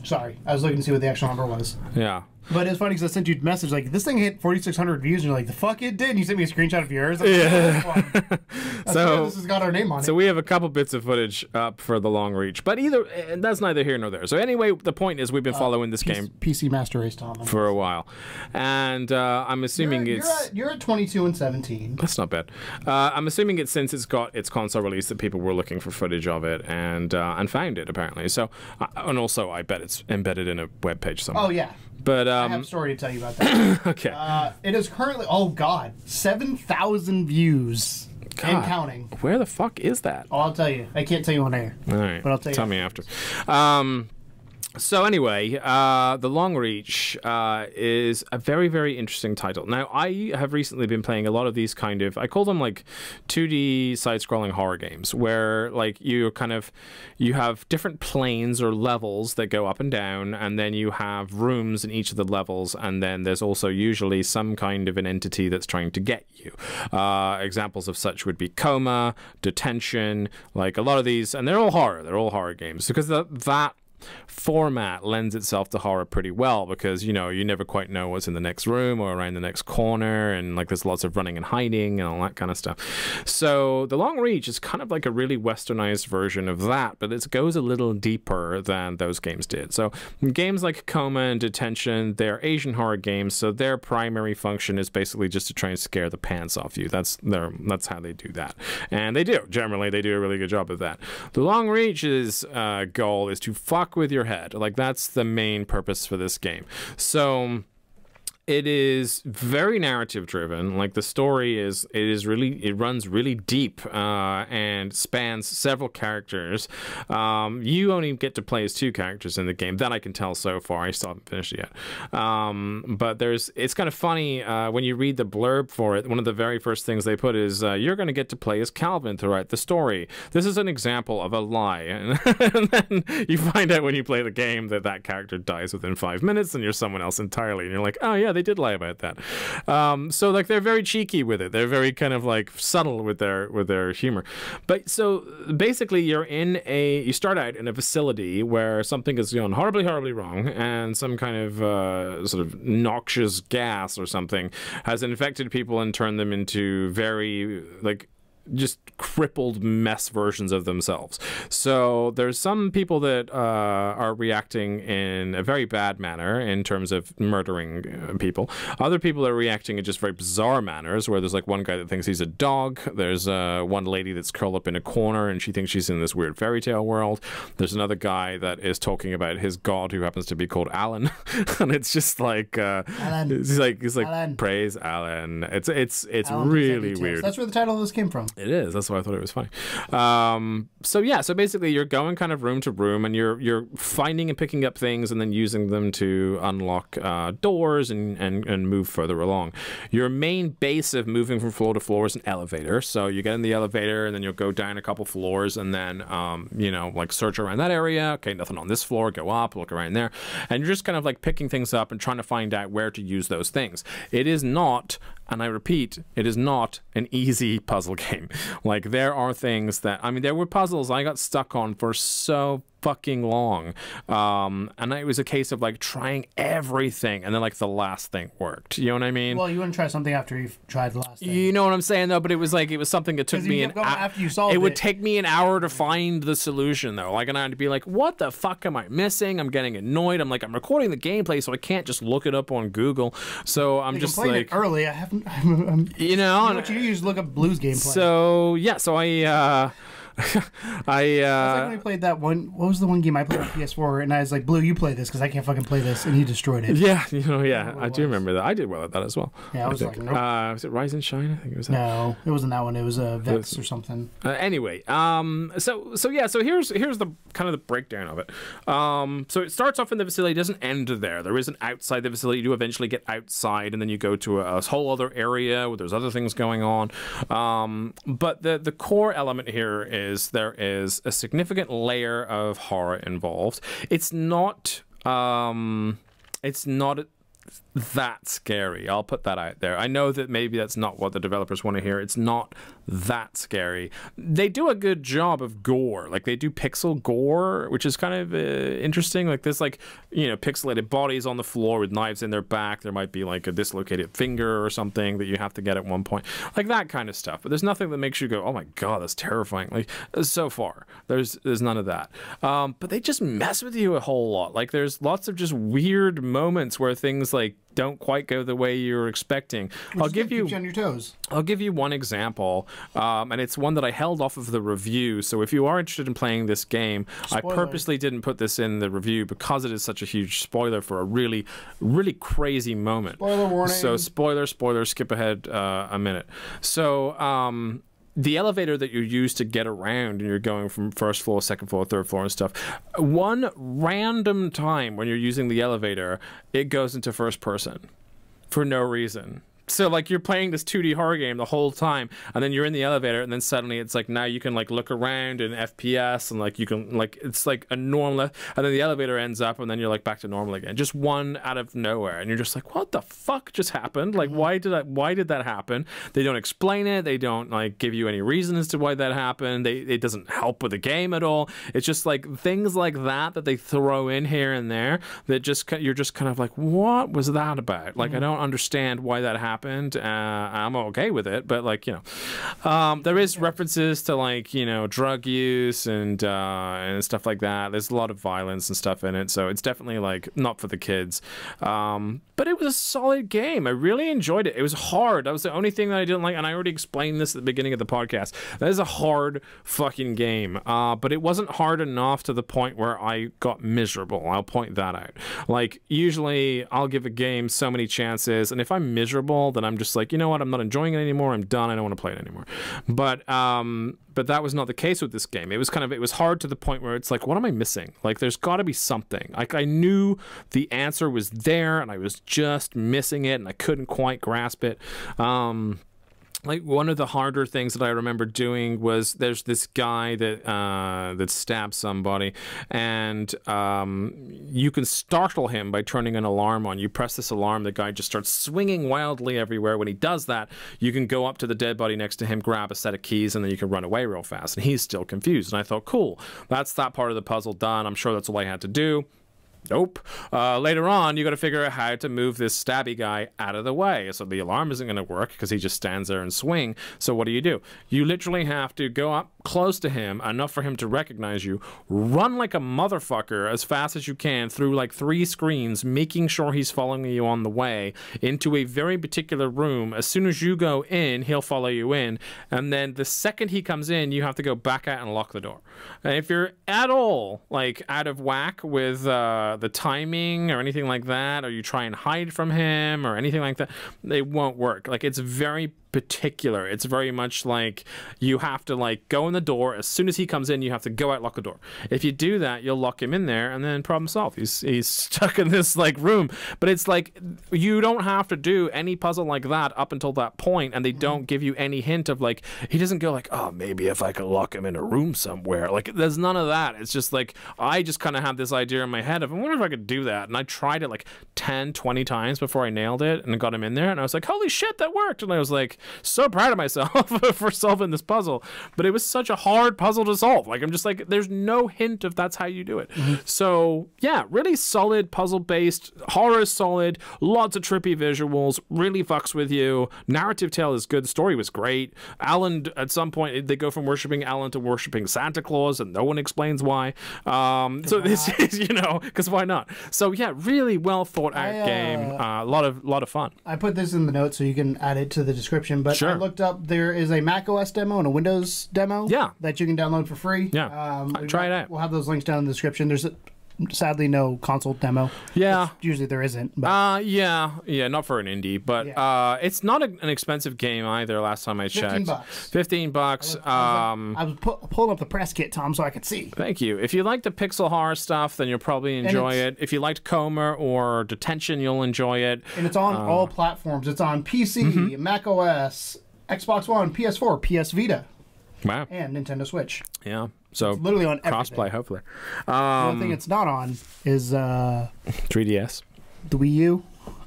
S2: Sorry, I was looking to see what the actual number was.
S3: Yeah.
S2: But it's funny because I sent you a message like, this thing hit 4,600 views, and you're like, the fuck it did? And you sent me a screenshot of yours.
S3: Yeah.
S2: So this has got our name on it.
S3: So we have a couple bits of footage up for the long reach, but that's neither here nor there. So anyway, the point is we've been following this game
S2: PC Master Race, Tom,
S3: for a while, and I'm assuming
S2: you're at 22 and 17.
S3: That's not bad. I'm assuming it's since it's got its console release that people were looking for footage of it and found it apparently. So and also I bet it's embedded in a web page somewhere.
S2: Oh yeah.
S3: But
S2: I have a story to tell you about that.
S3: Okay.
S2: It is currently 7,000 views.
S3: God,
S2: and counting.
S3: Where the fuck is that?
S2: Oh, I'll tell you. I can't tell you on air.
S3: All right.
S2: But I'll tell you.
S3: Tell me after. So anyway, The Long Reach is a very, very interesting title. Now, I have recently been playing a lot of these kind of, I call them like 2D side-scrolling horror games, where like you have different planes or levels that go up and down, and then you have rooms in each of the levels, and then there's also usually some kind of an entity that's trying to get you. Examples of such would be Coma, Detention, like a lot of these, and they're all horror games, because that format lends itself to horror pretty well, because you never quite know what's in the next room or around the next corner, and like there's lots of running and hiding and all that kind of stuff. So The Long Reach is kind of like a really westernized version of that, but it goes a little deeper than those games did. So games like Coma and Detention, they're Asian horror games, so their primary function is basically just to try and scare the pants off you. That's how they do that, and they do a really good job of that. The Long Reach's goal is to fuck with your head. Like, that's the main purpose for this game. So it is very narrative driven. Like, the story it runs really deep and spans several characters. You only get to play as 2 characters in the game, that I can tell so far. I still haven't finished it yet. But it's kind of funny when you read the blurb for it. One of the very first things they put is you're going to get to play as Calvin throughout the story. This is an example of a lie, and then you find out when you play the game that character dies within 5 minutes, and you're someone else entirely, and you're like, oh yeah, they did lie about that. So like, they're very cheeky with it. They're very kind of like subtle with their humor. But so basically, you start out in a facility where something has gone horribly wrong, and some kind of sort of noxious gas or something has infected people and turned them into very like just crippled mess versions of themselves. So there's some people that are reacting in a very bad manner in terms of murdering people. Other people are reacting in just very bizarre manners, where there's like one guy that thinks he's a dog. There's one lady that's curled up in a corner and she thinks she's in this weird fairy tale world. There's another guy that is talking about his god, who happens to be called Alan. And it's just like
S2: Alan.
S3: he's like
S2: Alan.
S3: Praise Alan. It's
S2: Alan
S3: really weird.
S2: That's where the title of this came from.
S3: It is. That's why I thought it was funny. So basically you're going kind of room to room, and you're finding and picking up things and then using them to unlock doors and move further along. Your main base of moving from floor to floor is an elevator. So you get in the elevator, and then you'll go down a couple floors, and then like search around that area. Okay, nothing on this floor. Go up, look around there, and you're just kind of like picking things up and trying to find out where to use those things. It is not, and I repeat, it is not an easy puzzle game. Like, there are things that, I mean, there were puzzles I got stuck on for so fucking long, and it was a case of like trying everything, and then like the last thing worked. You know what I mean?
S2: Well, you wouldn't try something after you've tried the last thing.
S3: You know what I'm saying, though? But it was something that took me
S2: after you solved
S3: it would take me an hour to find the solution, though. Like, and I'd be like, what the fuck am I missing? I'm getting annoyed. I'm like, I'm recording the gameplay, so I can't just look it up on Google. So I'm just like,
S2: it early. I haven't. What you use, look up Blues gameplay.
S3: So yeah, so I
S2: like when we played that one. What was the one game I played on PS4? And I was like, "Blue, you play this because I can't fucking play this," and he destroyed it.
S3: Yeah, I do remember that. I did well at that as well.
S2: Yeah, I was like, nope.
S3: Was it Rise and Shine? I think it was that.
S2: No, it wasn't that one. It was Vex or something.
S3: Anyway, so here's the kind of the breakdown of it. So it starts off in the facility. It doesn't end there. There is an outside the facility. You do eventually get outside, and then you go to a whole other area where there's other things going on. But the core element here is there is a significant layer of horror involved. It's not that scary. I'll put that out there. I know that maybe that's not what the developers want to hear. It's not that scary. They do a good job of gore. Like, they do pixel gore, which is kind of interesting. Like, there's, like, you know, pixelated bodies on the floor with knives in their back. There might be, like, a dislocated finger or something that you have to get at one point. Like, that kind of stuff. But there's nothing that makes you go, oh my god, that's terrifying. Like, so far, there's none of that. But they just mess with you a whole lot. Like, there's lots of just weird moments where things, like, don't quite go the way you're expecting.
S2: I'll give you on your toes.
S3: I'll give you one example, and it's one that I held off of the review. So if you are interested in playing this game,
S2: Spoiler.
S3: I purposely didn't put this in the review because it is such a huge spoiler for a really, really crazy moment.
S2: Spoiler warning.
S3: So spoiler, skip ahead a minute. So the elevator that you use to get around and you're going from first floor, second floor, third floor and stuff, one random time when you're using the elevator, it goes into first person for no reason. So, like, you're playing this 2D horror game the whole time, and then you're in the elevator, and then suddenly it's like, now you can, like, look around in FPS, and, like, you can, like, it's like a normal, and then the elevator ends up, and then you're, like, back to normal again. Just one out of nowhere, and you're just like, what the fuck just happened? Like, why did that happen? They don't explain it. They don't, like, give you any reason as to why that happened. It doesn't help with the game at all. It's just, like, things like that they throw in here and there that just, you're just kind of like, what was that about? Like, I don't understand why that happened. I'm okay with it, but, like, you know, there is references to, like, you know, drug use and stuff like that. There's a lot of violence and stuff in it, so it's definitely, like, not for the kids. But it was a solid game. I really enjoyed it. It was hard. That was the only thing that I didn't like, and I already explained this at the beginning of the podcast. That is a hard fucking game, but it wasn't hard enough to the point where I got miserable. I'll point that out. Like, usually I'll give a game so many chances, and if I'm miserable, then I'm just like, you know what, I'm not enjoying it anymore, I'm done, I don't want to play it anymore. But that was not the case with this game. It was it was hard to the point where it's like, what am I missing? Like, there's got to be something. Like, I knew the answer was there, and I was just missing it, and I couldn't quite grasp it. Like, one of the harder things that I remember doing was there's this guy that stabs somebody, and you can startle him by turning an alarm on. You press this alarm, the guy just starts swinging wildly everywhere. When he does that, you can go up to the dead body next to him, grab a set of keys, and then you can run away real fast. And he's still confused. And I thought, cool, that's that part of the puzzle done. I'm sure that's all I had to do. Nope. Later on, you got to figure out how to move this stabby guy out of the way. So the alarm isn't going to work because he just stands there and swing. So what do? You literally have to go up close to him, enough for him to recognize you, run like a motherfucker as fast as you can through like 3 screens, making sure he's following you on the way into a very particular room. As soon as you go in, he'll follow you in. And then the second he comes in, you have to go back out and lock the door. And if you're at all like out of whack with the timing or anything like that, or you try and hide from him or anything like that, it won't work. Like, it's very particular. It's very much like you have to like go in the door. As soon as he comes in, you have to go out, lock the door. If you do that, you'll lock him in there, and then problem solved. He's stuck in this like room. But it's like you don't have to do any puzzle like that up until that point, and they don't give you any hint of like, he doesn't go like, oh, maybe if I could lock him in a room somewhere. Like, there's none of that. It's just like, I just kind of had this idea in my head of, I wonder if I could do that. And I tried it like 10, 20 times before I nailed it and got him in there, and I was like, holy shit, that worked. And I was like, so proud of myself for solving this puzzle. But it was such a hard puzzle to solve. Like, I'm just like, there's no hint of that's how you do it. So yeah, really solid puzzle based, horror solid, lots of trippy visuals, really fucks with you. Narrative tale is good. The story was great. Alan, at some point they go from worshiping Alan to worshiping Santa Claus, and no one explains why. So this is, you know, because why not? So yeah, really well thought out game. A lot of fun.
S2: I put this in the notes so you can add it to the description, but
S3: Sure.
S2: I looked up, there is a Mac OS demo and a Windows demo that you can download for free.
S3: Yeah, try it out.
S2: We'll have those links down in the description. There's sadly no console demo.
S3: Yeah.
S2: Usually there isn't. But
S3: yeah, not for an indie, but it's not an expensive game either. Last time I checked, $15.
S2: I was pulling up the press kit, Tom, so I could see.
S3: Thank you. If you like the pixel horror stuff, then you'll probably enjoy it. If you liked Coma or Detention, you'll enjoy it.
S2: And it's on all platforms. It's on PC, Mac OS, Xbox One, PS4, PS Vita.
S3: Wow.
S2: And Nintendo Switch.
S3: Yeah. So
S2: it's literally on everything.
S3: Crossplay, hopefully.
S2: The only thing it's not on is
S3: 3DS.
S2: the Wii U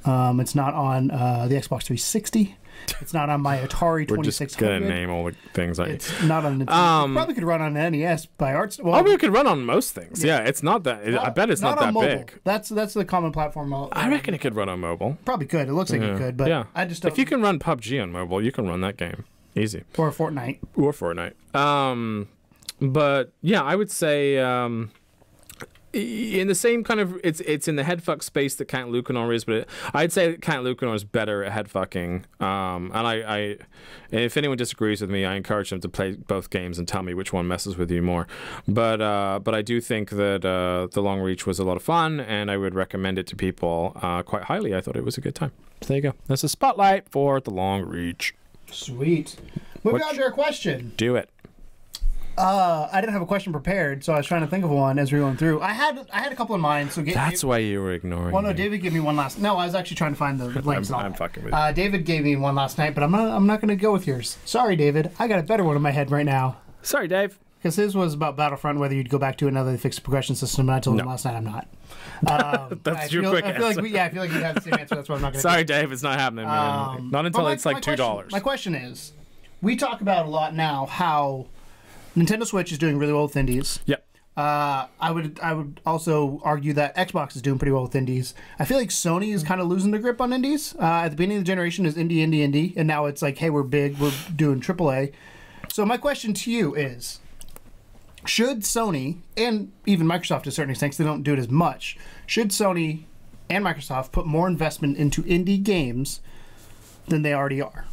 S2: It's not on the Xbox 360. It's not on my Atari 2600.
S3: We're just gonna name all the things.
S2: It's not on the. Probably could run on an NES by Arts. Well,
S3: we could run on most things. Yeah, it's not that. I bet it's not that big.
S2: That's the common platform.
S3: I reckon it could run on mobile.
S2: Probably could. It looks like it could, but
S3: yeah.
S2: I just don't.
S3: If you can run PUBG on mobile, you can run that game easy.
S2: Or Fortnite.
S3: But yeah, I would say. In the same kind of it's in the headfuck space that Count Lucanor is, but I'd say that Count Lucanor is better at headfucking. And if anyone disagrees with me, I encourage them to play both games and tell me which one messes with you more. But I do think that the Long Reach was a lot of fun, and I would recommend it to people quite highly. I thought it was a good time. So there you go. That's a spotlight for the Long Reach.
S2: Sweet. Moving on to our question.
S3: Do it.
S2: I didn't have a question prepared, so I was trying to think of one as we were going through. I had a couple in mind. So
S3: that's why you were ignoring.
S2: Well, no,
S3: me.
S2: David gave me one last. No, I was actually trying to find the links.
S3: I'm fucking with you.
S2: David gave me one last night, but I'm not going to go with yours. Sorry, David. I got a better one in my head right now.
S3: Sorry, Dave.
S2: Because his was about Battlefront, whether you'd go back to another fixed progression system. And I told him last night I'm not.
S3: That's your quick answer.
S2: I feel like you'd have the same answer. That's why I'm not going to.
S3: Sorry, Dave. It's not happening, man. Not until it's like $2.
S2: My question is, we talk about a lot now how Nintendo Switch is doing really well with indies.
S3: Yep.
S2: I would also argue that Xbox is doing pretty well with indies. I feel like Sony is kind of losing the grip on indies. At the beginning of the generation is indie, and now it's like, hey, we're big, we're doing AAA. So my question to you is, should Sony, and even Microsoft to a certain extent, 'cause they don't do it as much, should Sony and Microsoft put more investment into indie games than they already are?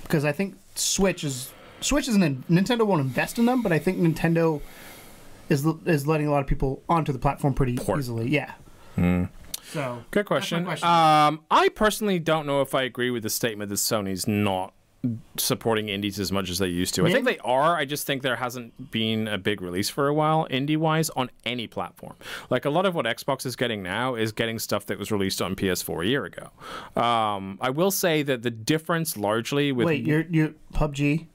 S2: Because I think Switch isn't. Nintendo won't invest in them, but I think Nintendo is letting a lot of people onto the platform pretty easily. Yeah. So
S3: good question. I personally don't know if I agree with the statement that Sony's not supporting indies as much as they used to. I think they are. I just think there hasn't been a big release for a while, indie-wise, on any platform. Like a lot of what Xbox is getting now is getting stuff that was released on PS4 a year ago. I will say that the difference largely with...
S2: Wait, you're PUBG?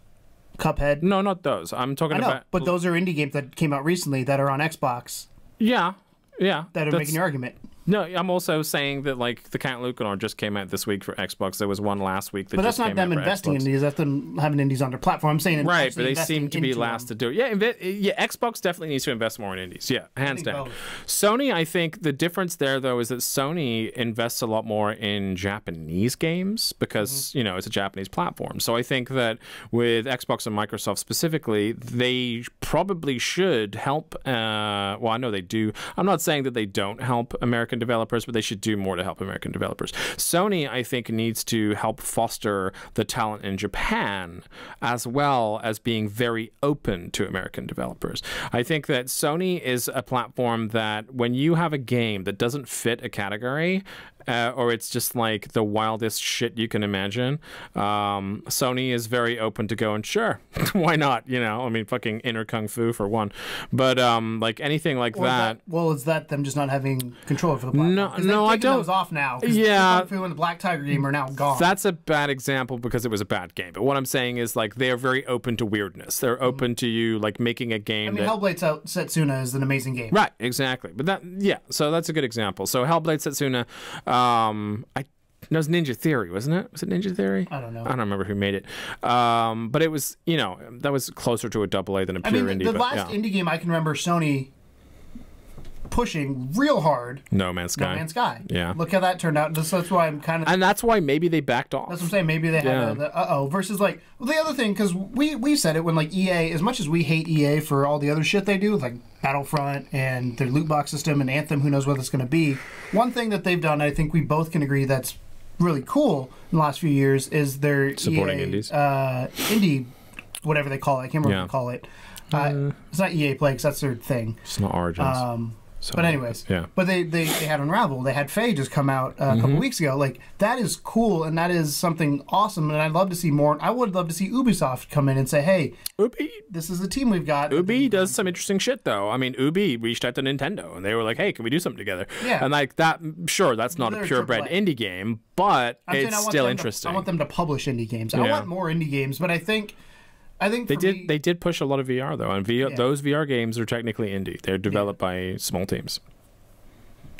S2: Cuphead?
S3: No, not those. I'm talking about...
S2: But those are indie games that came out recently that are on Xbox.
S3: Yeah.
S2: That are making your argument.
S3: No, I'm also saying that like the Count Lucanor just came out this week for Xbox. There was one last week that
S2: but that's not them investing in indies. That's them having indies on their platform. I'm saying
S3: right, but they seem to be last to do it. Yeah, Xbox definitely needs to invest more in indies. Yeah, hands down. Both. Sony, I think the difference there though is that Sony invests a lot more in Japanese games because it's a Japanese platform. So I think that with Xbox and Microsoft specifically, they probably should help. Well, I know they do. I'm not saying that they don't help American developers, but they should do more to help American developers. Sony, I think, needs to help foster the talent in Japan as well as being very open to American developers. I think that Sony is a platform that when you have a game that doesn't fit a category, or it's just like the wildest shit you can imagine, Sony is very open to going, sure, why not? I mean, fucking Inner Kung Fu for one. But like anything like that.
S2: Is that them just not having control over the platform?
S3: No, I don't.
S2: Those off now.
S3: Yeah.
S2: Kung Fu and the Black Tiger game are now gone.
S3: That's a bad example because it was a bad game. But what I'm saying is like they are very open to weirdness. They're open to you like making a game.
S2: Hellblade Setsuna is an amazing game.
S3: Right, exactly. But so that's a good example. So Hellblade Setsuna. It was Ninja Theory, wasn't it? Was it Ninja Theory?
S2: I don't know.
S3: I don't remember who made it. But it was, that was closer to a AA than a pure indie.
S2: The last indie game I can remember Sony pushing real hard.
S3: No Man's Sky.
S2: Yeah. Look how that turned out. That's why I'm kind of...
S3: And that's why maybe they backed off.
S2: That's what I'm saying. Maybe they had versus like... Well, the other thing, because we said it when like EA, as much as we hate EA for all the other shit they do, like Battlefront and their loot box system and Anthem, who knows what it's going to be. One thing that they've done, I think we both can agree that's really cool in the last few years is their
S3: supporting
S2: EA,
S3: indies.
S2: Indie, whatever they call it. I can't remember what they call it. It's not EA Play because that's their thing.
S3: It's not Origins.
S2: But anyways, but they had Unravel. They had Faye just come out a couple weeks ago. Like, that is cool, and that is something awesome, and I'd love to see more. I would love to see Ubisoft come in and say, hey, this is the team we've got.
S3: Ubi does some interesting shit, though. I mean, Ubi reached out to Nintendo, and they were like, hey, can we do something together?
S2: Yeah.
S3: And like that, sure, that's not a purebred indie game, but it's still interesting.
S2: I want them to publish indie games. I want more indie games, but I think
S3: they did push a lot of VR though, and those VR games are technically indie. They're developed by small teams.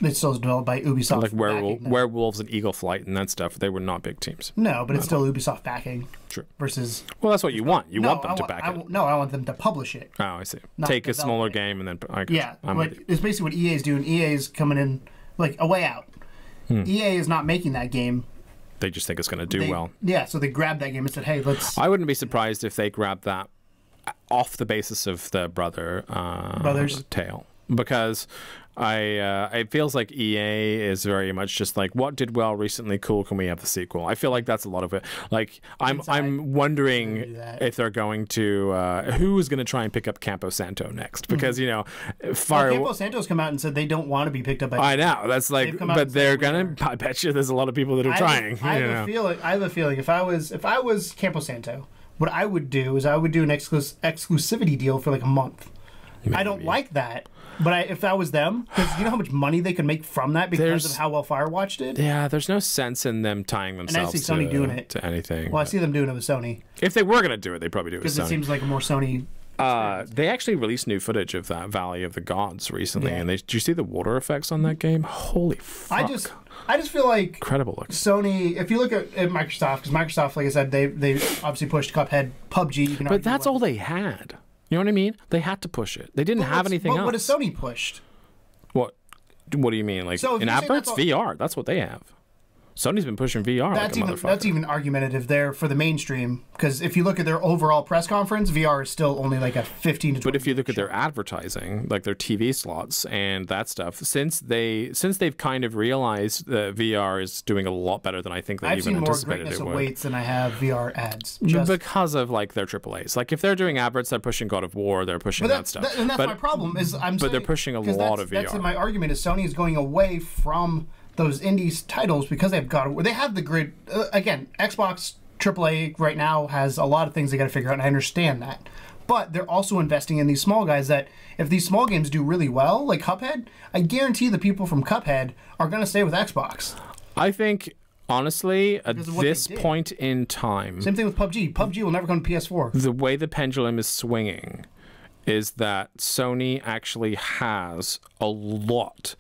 S2: It's still developed by Ubisoft.
S3: Like
S2: backing them.
S3: Werewolves and Eagle Flight and that stuff. They were not big teams.
S2: No, but it's still Ubisoft backing.
S3: True.
S2: Versus.
S3: Well, that's what you want. You want them to back it.
S2: No, I want them to publish it.
S3: Oh, I see.
S2: Not
S3: Take a
S2: develop
S3: smaller
S2: it.
S3: game and then.
S2: Yeah, like it's basically what EA is doing. EA is coming in like a way out. EA is not making that game.
S3: They just think it's going to do well.
S2: Yeah, so they grabbed that game and said, "Hey, let's."
S3: I wouldn't be surprised if they grabbed that off the basis of the Brothers tale, because it feels like EA is very much just like, what did well recently? Cool, can we have the sequel? I feel like that's a lot of it. Like I'm wondering if they're going to who is going to try and pick up Campo Santo next, because
S2: Campo Santo's come out and said they don't want to be picked up by.
S3: I know that's like, but they're gonna. I bet you there's a lot of people that are trying.
S2: I have a feeling if I was Campo Santo, what I would do is I would do an exclusivity deal for like a month. Maybe. I don't like that. But if that was them, because you know how much money they could make from that because of how well Firewatch did?
S3: Yeah, there's no sense in them tying themselves
S2: and I see Sony doing it.
S3: To anything.
S2: Well, I see them doing it with Sony.
S3: If they were going to do it, they'd probably do it with Sony.
S2: Because it seems like a more Sony...
S3: they actually released new footage of that Valley of the Gods recently, and did you see the water effects on that game? Holy fuck.
S2: I just feel like
S3: incredible looking.
S2: Sony, if you look at Microsoft, because Microsoft, like I said, they obviously pushed Cuphead, PUBG.
S3: But that's all they had. You know what I mean? They had to push it. They didn't have anything else.
S2: What has Sony pushed?
S3: What do you mean? Like
S2: so
S3: in adverts? VR. That's what they have. Sony's been pushing VR like a motherfucker.
S2: That's even argumentative there for the mainstream, because if you look at their overall press conference, VR is still only like a 15 to 20.
S3: But if you look at their advertising, like their TV slots and that stuff, since they've kind of realized that VR is doing a lot better than I think they even anticipated it would.
S2: I've seen more greatness awaits than I have VR ads.
S3: Because of like their AAAs. Like if they're doing adverts, they're pushing God of War, they're pushing that stuff.
S2: And that's my problem. But
S3: they're pushing a lot of VR.
S2: That's my argument. Is Sony is going away from those indie titles because they have the grid. Again, Xbox AAA right now has a lot of things they got to figure out, and I understand that. But they're also investing in these small guys that, if these small games do really well, like Cuphead, I guarantee the people from Cuphead are going to stay with Xbox.
S3: I think, honestly, at this point in time...
S2: Same thing with PUBG. PUBG will never come to PS4.
S3: The way the pendulum is swinging is that Sony actually has a lot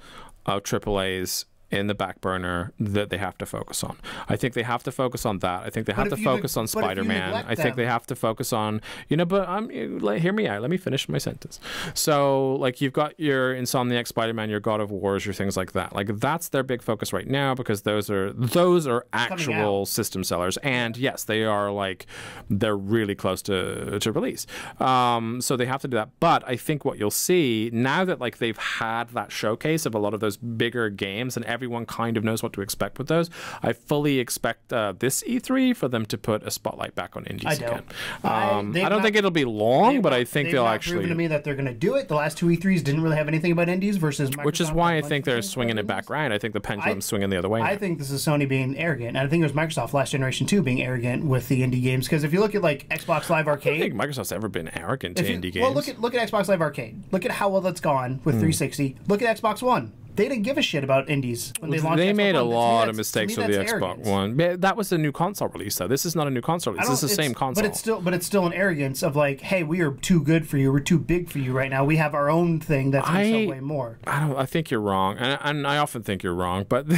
S3: of AAAs in the back burner that they have to focus on. I think they have to focus on that. I think they have to focus on Spider-Man. I think they have to focus on, hear me out. Let me finish my sentence. So, like, you've got your Insomniac Spider-Man, your God of Wars, your things like that. Like, that's their big focus right now, because those are actual system sellers. And yes, they're really close to release. So they have to do that. But I think what you'll see now that like they've had that showcase of a lot of those bigger games and everyone kind of knows what to expect with those, I fully expect this E3 for them to put a spotlight back on indies again. I don't think it'll be long, but I think they'll actually...
S2: proven to me that they're going to do it. The last two E3s didn't really have anything about indies versus Microsoft.
S3: Which is why I think they're swinging it back around. I think the pendulum's swinging the other way now.
S2: I think this is Sony being arrogant. And I think it was Microsoft last generation too being arrogant with the indie games. Because if you look at like Xbox Live Arcade...
S3: I don't think Microsoft's ever been arrogant to indie games.
S2: Well, look at Xbox Live Arcade. Look at how well that's gone with 360. Look at Xbox One. They didn't give a shit about indies when they launched.
S3: They made a lot of
S2: mistakes
S3: with the Xbox One. That was a new console release, though. This is not a new console release. This is the same console.
S2: But it's still an arrogance of like, hey, we are too good for you. We're too big for you right now. We have our own thing that's going to sell way more.
S3: I think you're wrong, and I often think you're wrong. But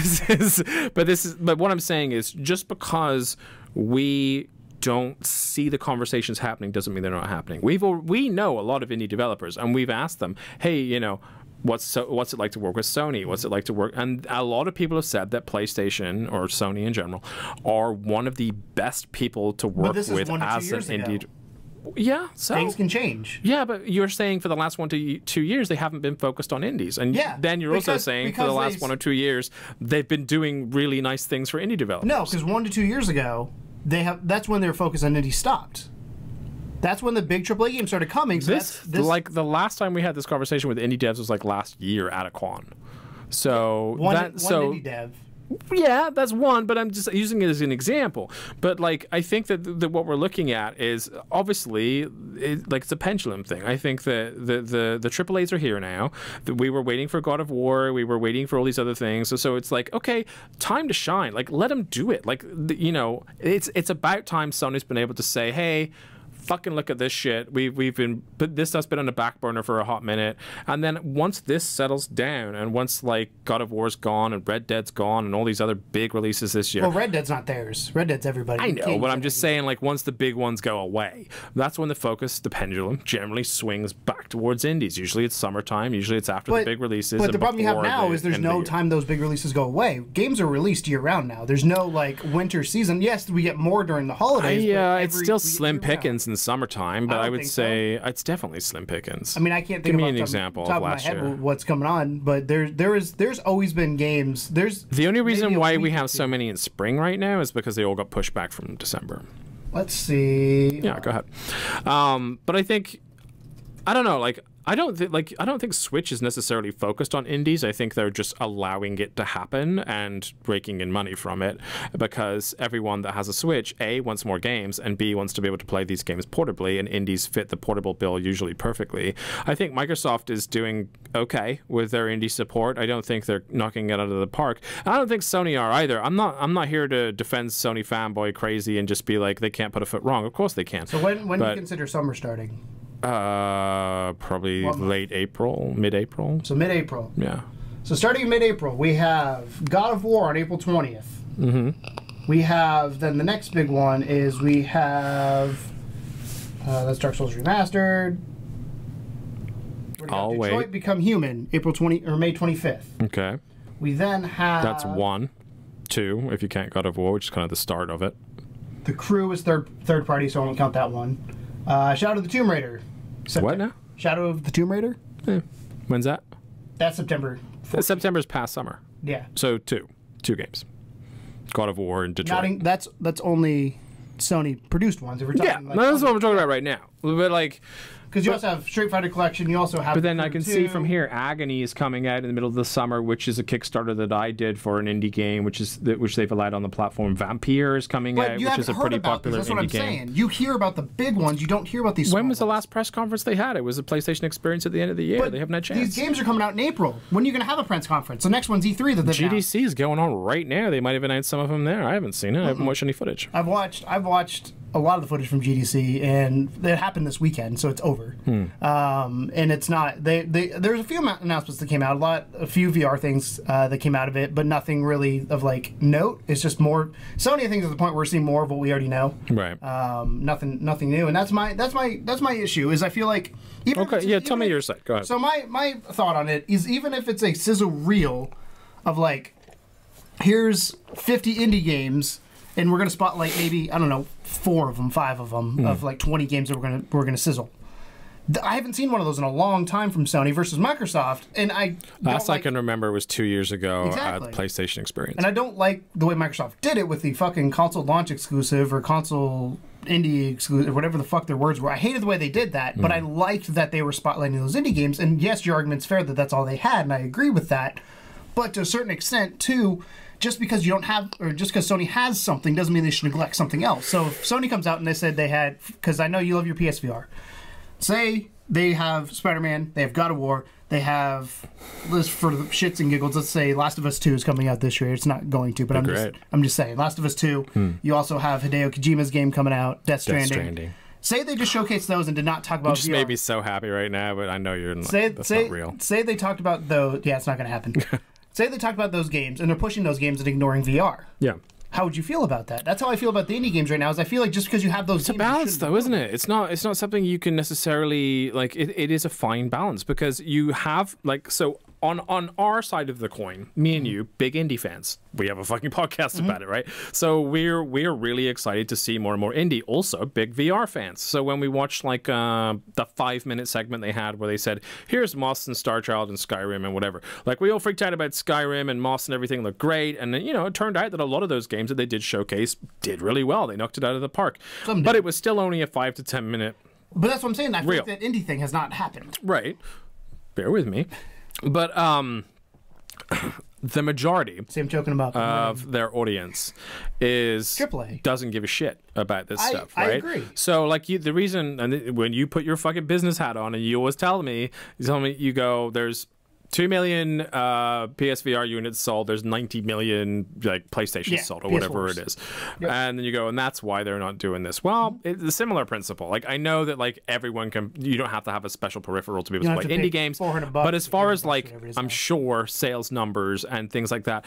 S3: but what I'm saying is, just because we don't see the conversations happening doesn't mean they're not happening. We know a lot of indie developers, and we've asked them, hey, what's it like to work with Sony? What's it like to work? And a lot of people have said that PlayStation, or Sony in general, are one of the best people to work with as an indie. Yeah, so
S2: things can change.
S3: Yeah, but you're saying for the last 1 to 2 years they haven't been focused on indies, and then you're also saying for the last 1 or 2 years they've been doing really nice things for indie developers.
S2: No, because 1 to 2 years ago, that's when their focus on indie stopped. That's when the big AAA games started coming. So
S3: like the last time we had this conversation with indie devs was like last year at Aquan. So
S2: one indie dev.
S3: Yeah, that's one, but I'm just using it as an example. But like, I think that what we're looking at is obviously it's a pendulum thing. I think that the AAAs are here now. We were waiting for God of War. We were waiting for all these other things. So it's like, okay, time to shine. Like, let them do it. Like, it's about time Sony's been able to say, hey, fucking look at this shit. We've been, but this stuff's been on the back burner for a hot minute. And then once this settles down, and once like God of War's gone and Red Dead's gone and all these other big releases this year.
S2: Well, Red Dead's not theirs. Red Dead's everybody.
S3: I know, but I'm just saying, like, once the big ones go away, that's when the focus, the pendulum, generally swings back towards indies. Usually it's summertime. Usually it's after the big releases.
S2: But the problem you have now is there's no time those big releases go away. Games are released year-round now. There's no, like, winter season. Yes, we get more during the holidays.
S3: Yeah, it's still slim pickings in summertime, but I would say it's definitely slim pickings.
S2: I mean, I can't think of
S3: an example of last year.
S2: What's coming on, but there's always been games. There's
S3: the only reason why we have so many in spring right now is because they all got pushed back from December.
S2: Let's see.
S3: Yeah, go ahead. But I think, I don't know, like, I don't think Switch is necessarily focused on indies. I think they're just allowing it to happen and raking in money from it, because everyone that has a Switch, A, wants more games, and B, wants to be able to play these games portably, and indies fit the portable bill usually perfectly. I think Microsoft is doing okay with their indie support. I don't think they're knocking it out of the park. I don't think Sony are either. I'm not here to defend Sony fanboy crazy and just be like they can't put a foot wrong. Of course they can.
S2: So when do you consider summer starting?
S3: Probably late April, mid-April.
S2: So mid-April.
S3: Yeah.
S2: So starting in mid-April, we have God of War on April 20th.
S3: Mm-hmm.
S2: We have, then the next big one is we have, that's Dark Souls Remastered.
S3: I'll
S2: Detroit
S3: wait.
S2: Become Human, May 25th.
S3: Okay.
S2: We then have...
S3: That's 1. 2, if you count God of War, which is kind of the start of it.
S2: The Crew is third party, so I won't count that one. Shadow of the Tomb Raider.
S3: What now?
S2: Shadow of the Tomb Raider?
S3: Yeah. When's that?
S2: That's September 14th.
S3: September's past summer.
S2: Yeah.
S3: So 2 games. God of War and Detroit.
S2: That's only Sony produced ones. If we're talking
S3: that's what we're talking about right now. But like,
S2: because you also have Street Fighter Collection. You also have.
S3: But then I can see from here, Agony is coming out in the middle of the summer, which is a Kickstarter that I did for an indie game, which they've allowed on the platform. Vampire is coming out, which is a pretty popular indie game. That's what I'm saying.
S2: You hear about the big ones. You don't hear about these.
S3: When was the last press conference they had? It was a PlayStation Experience at the end of the year. But they haven't had a chance.
S2: These games are coming out in April. When are you going to have a press conference? The next one's E3 that they've announced.
S3: GDC is going on right now. They might have announced some of them there. I haven't seen it. I haven't watched any footage.
S2: I've watched a lot of the footage from GDC, and it happened this weekend, so it's over. And it's not. There's a few announcements that came out, a few VR things that came out of it, but nothing really of like note. It's just more Sony. I think is at the point where we're seeing more of what we already know.
S3: Right.
S2: Nothing new, and that's my issue. Is I feel like
S3: tell me your side. Go ahead.
S2: So my thought on it is, even if it's a sizzle reel of like, here's 50 indie games. And we're gonna spotlight maybe, I don't know, 4 of them, 5 of them, of like 20 games that we're gonna sizzle. I haven't seen one of those in a long time from Sony versus Microsoft, and
S3: last I can remember was 2 years ago at the PlayStation Experience.
S2: And I don't like the way Microsoft did it with the fucking console launch exclusive or console indie exclusive, or whatever the fuck their words were. I hated the way they did that, but I liked that they were spotlighting those indie games. And yes, your argument's fair that that's all they had, and I agree with that. But to a certain extent, too. Just because you don't have, or just because Sony has something doesn't mean they should neglect something else. So if Sony comes out and they said they had, because I know you love your PSVR, say they have Spider-Man, they have God of War, they have, for the shits and giggles, let's say Last of Us 2 is coming out this year. It's not going to, but I'm just saying. Last of Us 2, you also have Hideo Kojima's game coming out, Death Stranding. Say they just showcased those and did not talk about VR.
S3: You just made me so happy right now, but I know you're not, that's not real.
S2: Say they talked about those, yeah, it's not going to happen. Say they talked about those games, and they're pushing those games and ignoring VR.
S3: Yeah.
S2: How would you feel about that? That's how I feel about the indie games right now. Is I feel like just because you have those,
S3: it's a balance, though, isn't it? It's not something you can necessarily like. It is a fine balance, because you have like so. On our side of the coin, me and you, big indie fans, we have a fucking podcast about it, right? So we're really excited to see more and more indie. Also, big VR fans. So when we watched like the 5-minute segment they had where they said, "Here's Moss and Star Child and Skyrim and whatever," like we all freaked out about Skyrim and Moss and everything looked great, and then it turned out that a lot of those games that they did showcase did really well. They knocked it out of the park, but it was still only a 5 to 10 minute.
S2: But that's what I'm saying. I feel like that indie thing has not happened.
S3: Right. Bear with me. But the majority of their audience is
S2: AAA.
S3: Doesn't give a shit about this stuff, right?
S2: I agree.
S3: So, like, the reason, and when you put your fucking business hat on, and you always tell me, you go, there's 2 million PSVR units sold. There's 90 million like PlayStation sold or whatever it is. Yep. And then you go, and that's why they're not doing this. Well, it's a similar principle. Like I know that like everyone can, you don't have to have a special peripheral to be able to play indie games. But as far as like, I'm sure sales numbers and things like that.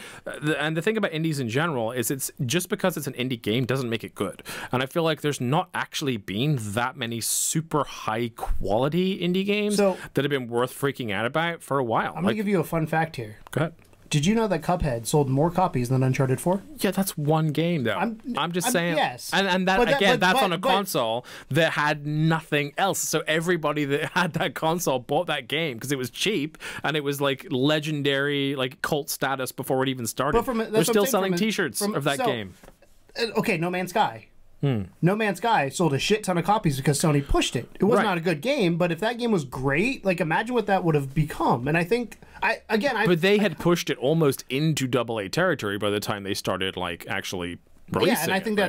S3: And the thing about indies in general is it's just because it's an indie game doesn't make it good. And I feel like there's not actually been that many super high quality indie games that have been worth freaking out about for a while.
S2: I'm going to give you a fun fact here.
S3: Go ahead.
S2: Did you know that Cuphead sold more copies than Uncharted 4?
S3: Yeah, that's one game, though. I'm just saying.
S2: Yes.
S3: And that's on a console that had nothing else. So everybody that had that console bought that game because it was cheap and it was like legendary, like cult status before it even started. They're still selling T-shirts of that game.
S2: Okay, No Man's Sky. No Man's Sky sold a shit ton of copies because Sony pushed it. It was not a good game, but if that game was great, like imagine what that would have become. And I think but
S3: they had pushed it almost into AA territory by the time they started like actually releasing
S2: and I think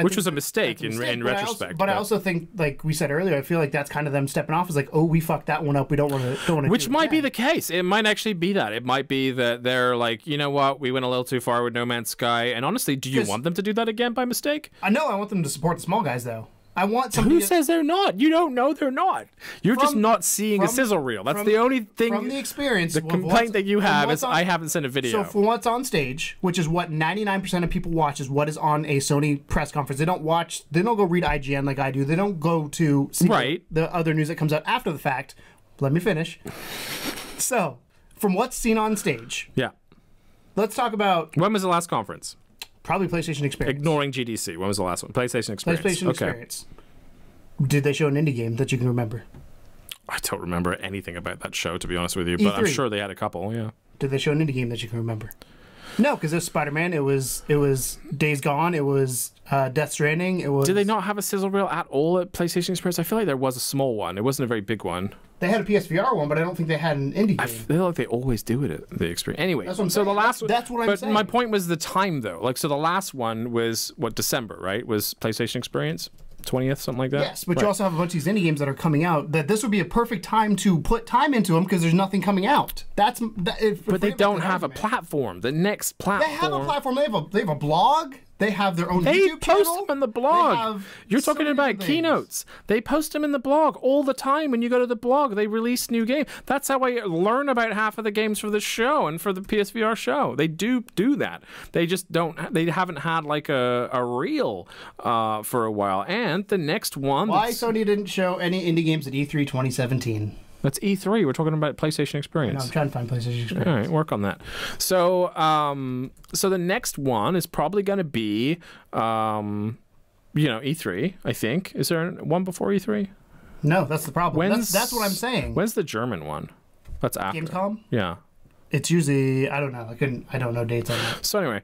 S3: which was a mistake in retrospect.
S2: But I also think, like we said earlier, I feel like that's kind of them stepping off. Is like, oh, we fucked that one up. We don't want to.
S3: Which might be the case. It might actually be that. It might be that they're like, you know what, we went a little too far with No Man's Sky. And honestly, do you want them to do that again by mistake?
S2: I know. I want them to support the small guys, though. I want somebody.
S3: Who says they're not? You don't know they're not. You're just not seeing a sizzle reel. That's the only thing.
S2: From the experience,
S3: the complaint that you have is I haven't seen a video.
S2: So for what's on stage, which is what 99% of people watch, is what is on a Sony press conference. They don't watch. They don't go read IGN like I do. They don't go to see the other news that comes out after the fact. Let me finish. So, from what's seen on stage, let's talk about.
S3: When was the last conference?
S2: Probably PlayStation Experience.
S3: Ignoring GDC. When was the last one? PlayStation Experience.
S2: PlayStation Experience. Did they show an indie game that you can remember?
S3: I don't remember anything about that show, to be honest with you, but I'm sure they had a couple,
S2: Did they show an indie game that you can remember? No, because there's Spider-Man. It was Days Gone. It was Death Stranding. It was.
S3: Did they not have a sizzle reel at all at PlayStation Experience? I feel like there was a small one. It wasn't a very big one.
S2: They had a PSVR one, but I don't think they had an indie game. I
S3: feel like they always do it at the Experience. Anyway,
S2: that's what I'm saying. The last that's what I'm saying.
S3: But my point was the time, though. Like, so the last one was what, December, right? Was PlayStation Experience 20th, something like that.
S2: Yes, but you also have a bunch of these indie games that are coming out. That this would be a perfect time to put time into them because there's nothing coming out. But
S3: they don't have a platform. The next platform.
S2: They have a platform. They have a blog. They have their own YouTube channel.
S3: They post them in the blog. You're talking about keynotes. They post them in the blog all the time. When you go to the blog, they release new game. That's how I learn about half of the games for the show and for the PSVR show. They do that. They just don't. They haven't had like a reel for a while. And the next one.
S2: Why Sony didn't show any indie games at E3 2017?
S3: That's E3. We're talking about PlayStation Experience.
S2: No, I'm trying to find PlayStation Experience.
S3: All right, work on that. So, so the next one is probably going to be, E3. I think. Is there one before E3?
S2: No, that's the problem. That's what I'm saying.
S3: When's the German one? That's after.
S2: Gamescom?
S3: Yeah.
S2: It's usually, I don't know. I don't know dates on that.
S3: So anyway,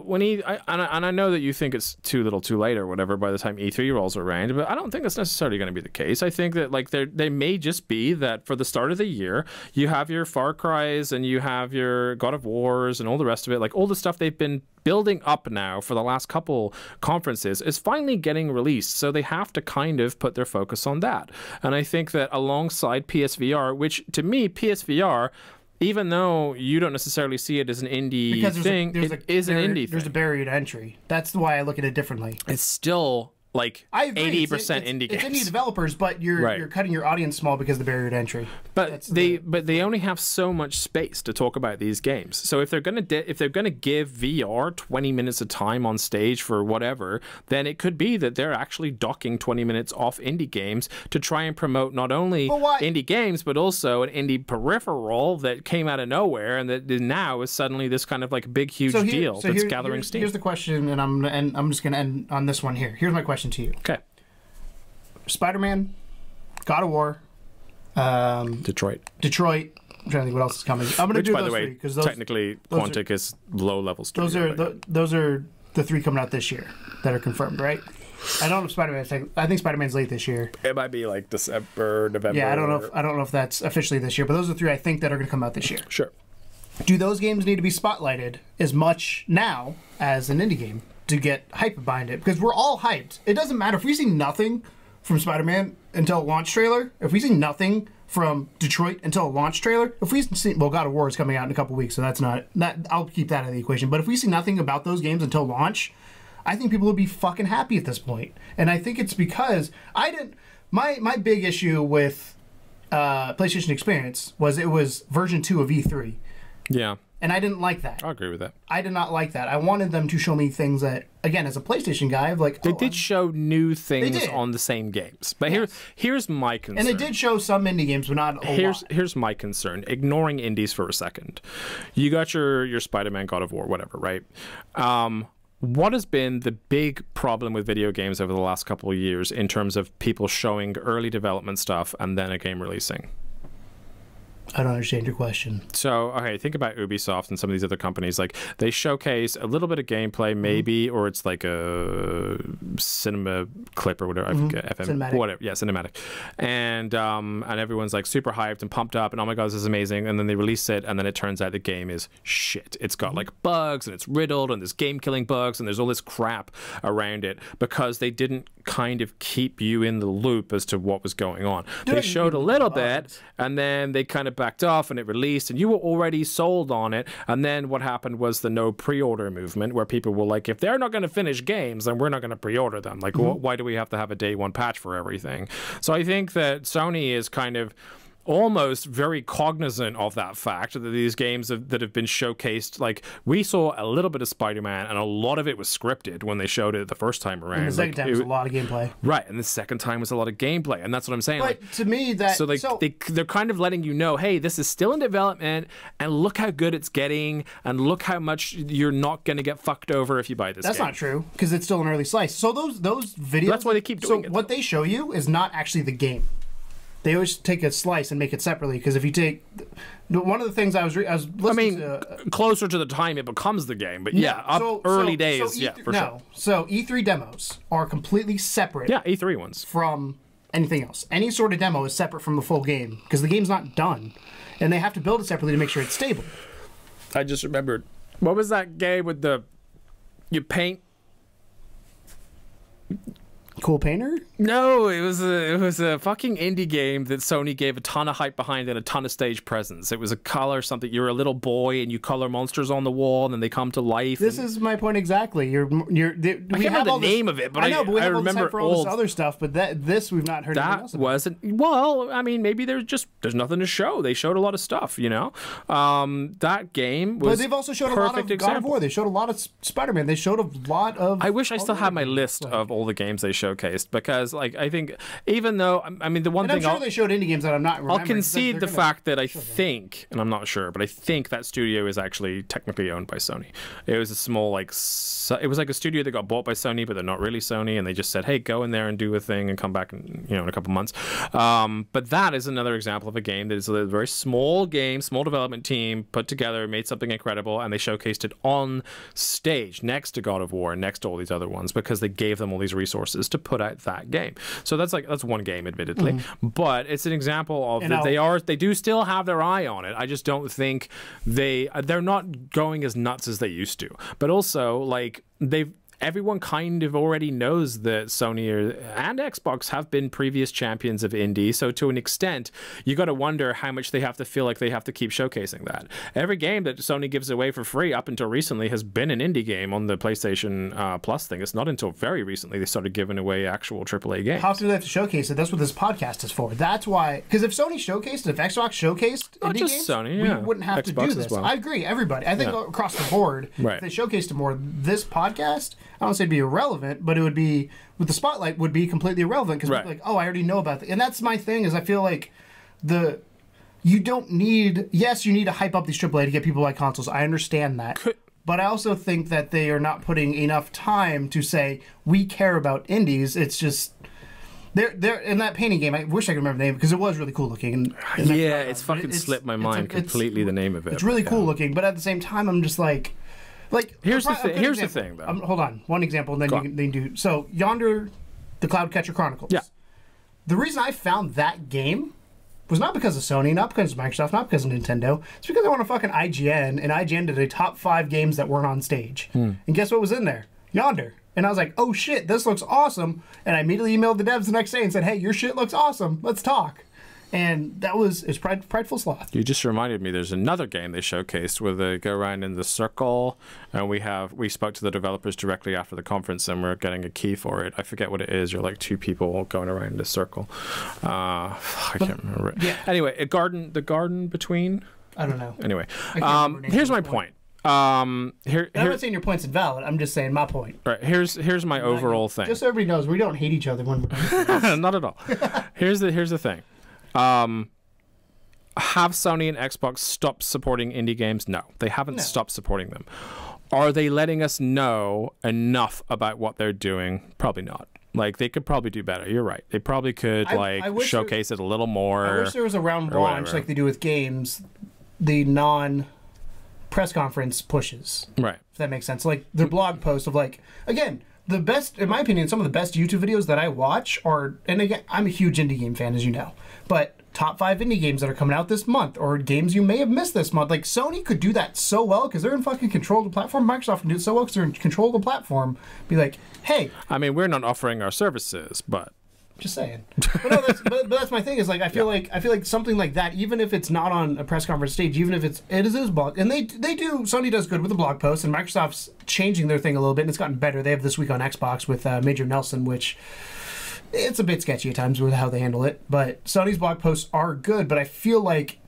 S3: when I know that you think it's too little too late or whatever by the time E3 rolls around, but I don't think that's necessarily going to be the case. I think that like they may just be that for the start of the year, you have your Far Cry's and you have your God of Wars and all the rest of it, like all the stuff they've been building up now for the last couple conferences is finally getting released. So they have to kind of put their focus on that. And I think that alongside PSVR, which to me, PSVR, even though you don't necessarily see it as an indie thing, it is an indie thing.
S2: There's a barrier to entry. That's why I look at it differently.
S3: It's still like 80% indie games.
S2: It's indie developers, but you're cutting your audience small because of the barrier to entry.
S3: But they only have so much space to talk about these games. So if they're gonna give VR 20 minutes of time on stage for whatever, then it could be that they're actually docking 20 minutes off indie games to try and promote not only indie games but also an indie peripheral that came out of nowhere and that now is suddenly this kind of like big huge deal that's gathering steam.
S2: Here's the question, and I'm just gonna end on this one here. Here's my question to you.
S3: Okay.
S2: Spider-Man, God of War,
S3: Detroit.
S2: I'm trying to think what else is coming. I'm going to do those three
S3: because technically Quantic is low-level studio.
S2: Those are the three coming out this year that are confirmed, right? I don't know if Spider-Man. I think Spider-Man's late this year.
S3: It might be like December, November.
S2: Yeah, I don't know if that's officially this year, but those are the three I think that are going to come out this year.
S3: Sure.
S2: Do those games need to be spotlighted as much now as an indie game to get hype behind it? Because we're all hyped. It doesn't matter if we see nothing from Spider-Man until launch trailer. If we see nothing from Detroit until a launch trailer, if we see, well, God of War is coming out in a couple weeks, so that's not, I'll keep that out of the equation. But if we see nothing about those games until launch, I think people will be fucking happy at this point. And I think it's because my big issue with PlayStation Experience was it was version 2 of E3.
S3: Yeah.
S2: And I didn't like that.
S3: I agree with that.
S2: I did not like that. I wanted them to show me things that, again, as a PlayStation guy, I'm like,
S3: they did show new things on the same games. But here's my concern.
S2: And they did show some indie games, but not a lot.
S3: Here's my concern. Ignoring indies for a second. You got your Spider-Man, God of War, whatever, right? What has been the big problem with video games over the last couple of years in terms of people showing early development stuff and then a game releasing?
S2: I don't understand your question.
S3: So, okay, think about Ubisoft and some of these other companies. Like, they showcase a little bit of gameplay, maybe, or it's like a cinema clip or whatever. I forget,
S2: Cinematic.
S3: Whatever. Yeah, cinematic. And everyone's like super hyped and pumped up, and oh my god, this is amazing. And then they release it, and then it turns out the game is shit. It's got like bugs, and it's riddled, and there's game-killing bugs, and there's all this crap around it because they didn't kind of keep you in the loop as to what was going on. They showed a little bit, and then they kind of backed off and it released and you were already sold on it. And then what happened was the no pre-order movement where people were like, if they're not going to finish games, then we're not going to pre-order them. Like, why do we have to have a day one patch for everything? So I think that Sony is kind of almost very cognizant of that fact that these games that have been showcased, like we saw a little bit of Spider-Man and a lot of it was scripted when they showed it the first time around.
S2: And the second time was a lot of gameplay.
S3: Right, and the second time was a lot of gameplay, and that's what I'm saying.
S2: But like, to me, they're kind of letting you know, hey, this is still in development, and look how good it's getting, and look how much you're not going to get fucked over if you buy this game. That's not true, because it's still an early slice. So those videos...
S3: That's why they keep doing it.
S2: So what they show you is not actually the game. They always take a slice and make it separately, because if you take one of the things I was listening to,
S3: closer to the time it becomes the game, but early days, for sure.
S2: So E3 demos are completely separate.
S3: Yeah, E3 ones
S2: from anything else. Any sort of demo is separate from the full game because the game's not done, and they have to build it separately to make sure it's stable.
S3: I just remembered, what was that game with you paint?
S2: Cool Painter?
S3: No, it was a fucking indie game that Sony gave a ton of hype behind and a ton of stage presence. It was a color something. You're a little boy and you color monsters on the wall and then they come to life.
S2: This is my point exactly.
S3: I can't remember the name of it, but I know, but we have
S2: remember all this other stuff. But this we've not heard.
S3: That wasn't. Well, I mean, maybe there's nothing to show. They showed a lot of stuff, you know. That game was.
S2: But they've also showed a lot of God of War. They showed a lot of Spider-Man. They showed a lot of.
S3: I wish I still had my list of all the games they showcased, because like I think even though I mean the one thing
S2: I'm sure they showed indie games that I'm not remembering.
S3: I'll concede the fact that I think, and I'm not sure, but I think that studio is actually technically owned by Sony. It was a small it was like a studio that got bought by Sony, but they're not really Sony, and they just said, hey, go in there and do a thing and come back in, in a couple months. But that is another example of a game that is a very small game, small development team put together, made something incredible, and they showcased it on stage next to God of War and next to all these other ones because they gave them all these resources to put out that game. So that's one game, admittedly, but it's an example of that they do still have their eye on it. I just don't think they're not going as nuts as they used to. But also, like, everyone kind of already knows that Sony and Xbox have been previous champions of indie, so to an extent, you got to wonder how much they have to feel like they have to keep showcasing that. Every game that Sony gives away for free up until recently has been an indie game on the PlayStation Plus thing. It's not until very recently they started giving away actual AAA games.
S2: How often do they have to showcase it? That's what this podcast is for. That's why, because if Sony showcased, if Xbox showcased
S3: not
S2: indie
S3: just
S2: games,
S3: Sony,
S2: we wouldn't have to do this. Well. I agree, everybody. I think across the board, if they showcased it more, this podcast, I don't say it'd be irrelevant, but it would be, with the spotlight, would be completely irrelevant because like, oh, I already know about it. And that's my thing, is I feel like you don't need, yes, you need to hype up these AAA to get people like consoles. I understand that. But I also think that they are not putting enough time to say, we care about indies. It's just, they're in that painting game. I wish I could remember the name because it was really cool looking.
S3: It's fucking slipped my mind completely, the name of it.
S2: It's really cool looking, but at the same time, I'm just like
S3: here's the thing though.
S2: Hold on, one example, and then you can do. So Yonder, the Cloudcatcher Chronicles.
S3: Yeah.
S2: The reason I found that game was not because of Sony, not because of Microsoft, not because of Nintendo. It's because I went on fucking IGN, and IGN did a top 5 games that weren't on stage. And guess what was in there? Yonder. And I was like, oh shit, this looks awesome. And I immediately emailed the devs the next day and said, hey, your shit looks awesome. Let's talk. And it's Prideful Sloth.
S3: You just reminded me there's another game they showcased where they go around in the circle, and we spoke to the developers directly after the conference, and we're getting a key for it. I forget what it is. You're like 2 people going around in a circle. I can't remember it.
S2: Yeah.
S3: Anyway, the garden between.
S2: I don't know.
S3: Anyway,
S2: Remember
S3: here's my point.
S2: I'm not saying your point's invalid. I'm just saying my point.
S3: Right. Here's my overall thing.
S2: Just so everybody knows, we don't hate each other when we're
S3: not at all. Here's the thing. Have Sony and Xbox stopped supporting indie games? No, they haven't stopped supporting them. Are they letting us know enough about what they're doing? Probably not. Like, they could probably do better. You're right. They probably could showcase it a little more.
S2: I wish there was a round launch like they do with games, the non-press conference pushes.
S3: Right.
S2: If that makes sense. Like, their blog post of, like, again, the best, in my opinion, some of the best YouTube videos that I watch are, and again, I'm a huge indie game fan, as you know, but top 5 indie games that are coming out this month, or games you may have missed this month. Like, Sony could do that so well because they're in fucking control of the platform. Microsoft can do it so well because they're in control of the platform. Be like, hey.
S3: I mean, we're not offering our services, but.
S2: Just saying. But no, but that's my thing is, like, I feel like something like that, even if it's not on a press conference stage, even if it is a blog, and Sony does good with the blog posts, and Microsoft's changing their thing a little bit, and it's gotten better. They have This Week on Xbox with Major Nelson, which it's a bit sketchy at times with how they handle it, but Sony's blog posts are good, but I feel like,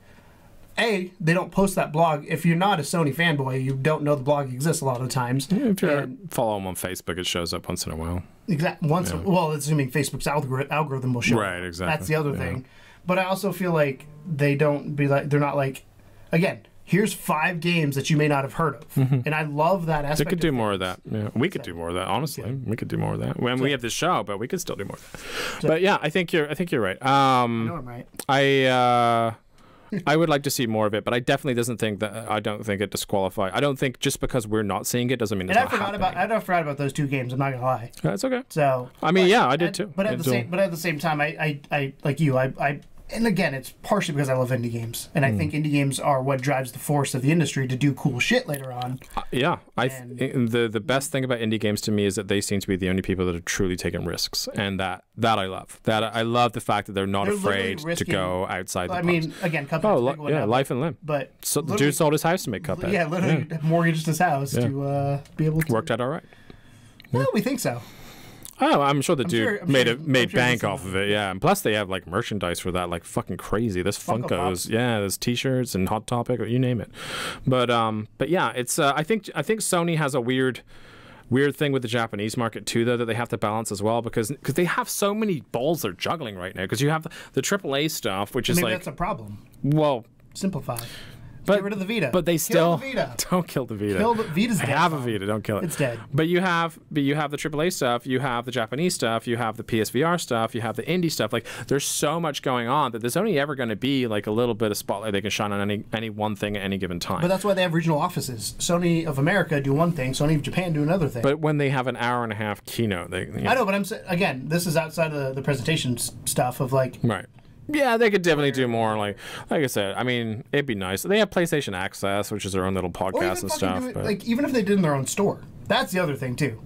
S2: A, they don't post that blog. If you're not a Sony fanboy, you don't know the blog exists a lot of the times.
S3: Yeah, if you follow them on Facebook, it shows up once in a while.
S2: Exactly. Well, assuming Facebook's algorithm will show.
S3: Right, exactly.
S2: That's the other thing. But I also feel like they're not like, again, here's 5 games that you may not have heard of. And I love that aspect.
S3: They could do more of that. Yeah, we could do more of that, honestly. Yeah. We could do more of that. When we have this show, but we could still do more of that. But yeah, I think you're right.
S2: I know I'm right.
S3: I would like to see more of it, but I definitely don't think it disqualifies. I don't think just because we're not seeing it doesn't mean it's not happening.
S2: I forgot about those 2 games. I'm not gonna lie.
S3: That's okay.
S2: So
S3: I mean, I did too.
S2: But at the same time, I like you. And again, it's partially because I love indie games, and I think indie games are what drives the force of the industry to do cool shit later on.
S3: The best thing about indie games to me is that they seem to be the only people that are truly taking risks, and that I love. That I love the fact that they're not afraid to go outside the box.
S2: I mean, again, Cuphead's
S3: life and limb.
S2: But
S3: so the dude sold his house to make Cuphead.
S2: Yeah, literally mortgaged his house to be able to.
S3: Worked out all right.
S2: No, we think so.
S3: Oh, I'm sure the dude made bank off of it, yeah. And plus, they have like merchandise for that, like fucking crazy. There's Funkos, there's T-shirts and Hot Topic, or you name it. But yeah, it's I think Sony has a weird thing with the Japanese market too, though, that they have to balance as well, because they have so many balls they're juggling right now. Because you have the AAA stuff, which is
S2: maybe that's a problem.
S3: Well,
S2: simplify. Get rid of the Vita.
S3: But they still
S2: don't
S3: kill the Vita.
S2: Vita's dead.
S3: I have a Vita. Don't kill it.
S2: It's dead.
S3: But you have the AAA stuff. You have the Japanese stuff. You have the PSVR stuff. You have the indie stuff. Like, there's so much going on that there's only ever going to be like a little bit of spotlight they can shine on any one thing at any given time.
S2: But that's why they have regional offices. Sony of America do one thing. Sony of Japan do another thing.
S3: But when they have an hour-and-a-half keynote,
S2: I know, but I'm saying, again, this is outside of the presentation stuff of like.
S3: Right. Yeah, they could definitely do more. Like I said, I mean, it'd be nice. They have PlayStation Access, which is their own little podcast and stuff.
S2: Like, even if they did in their own store, that's the other thing too.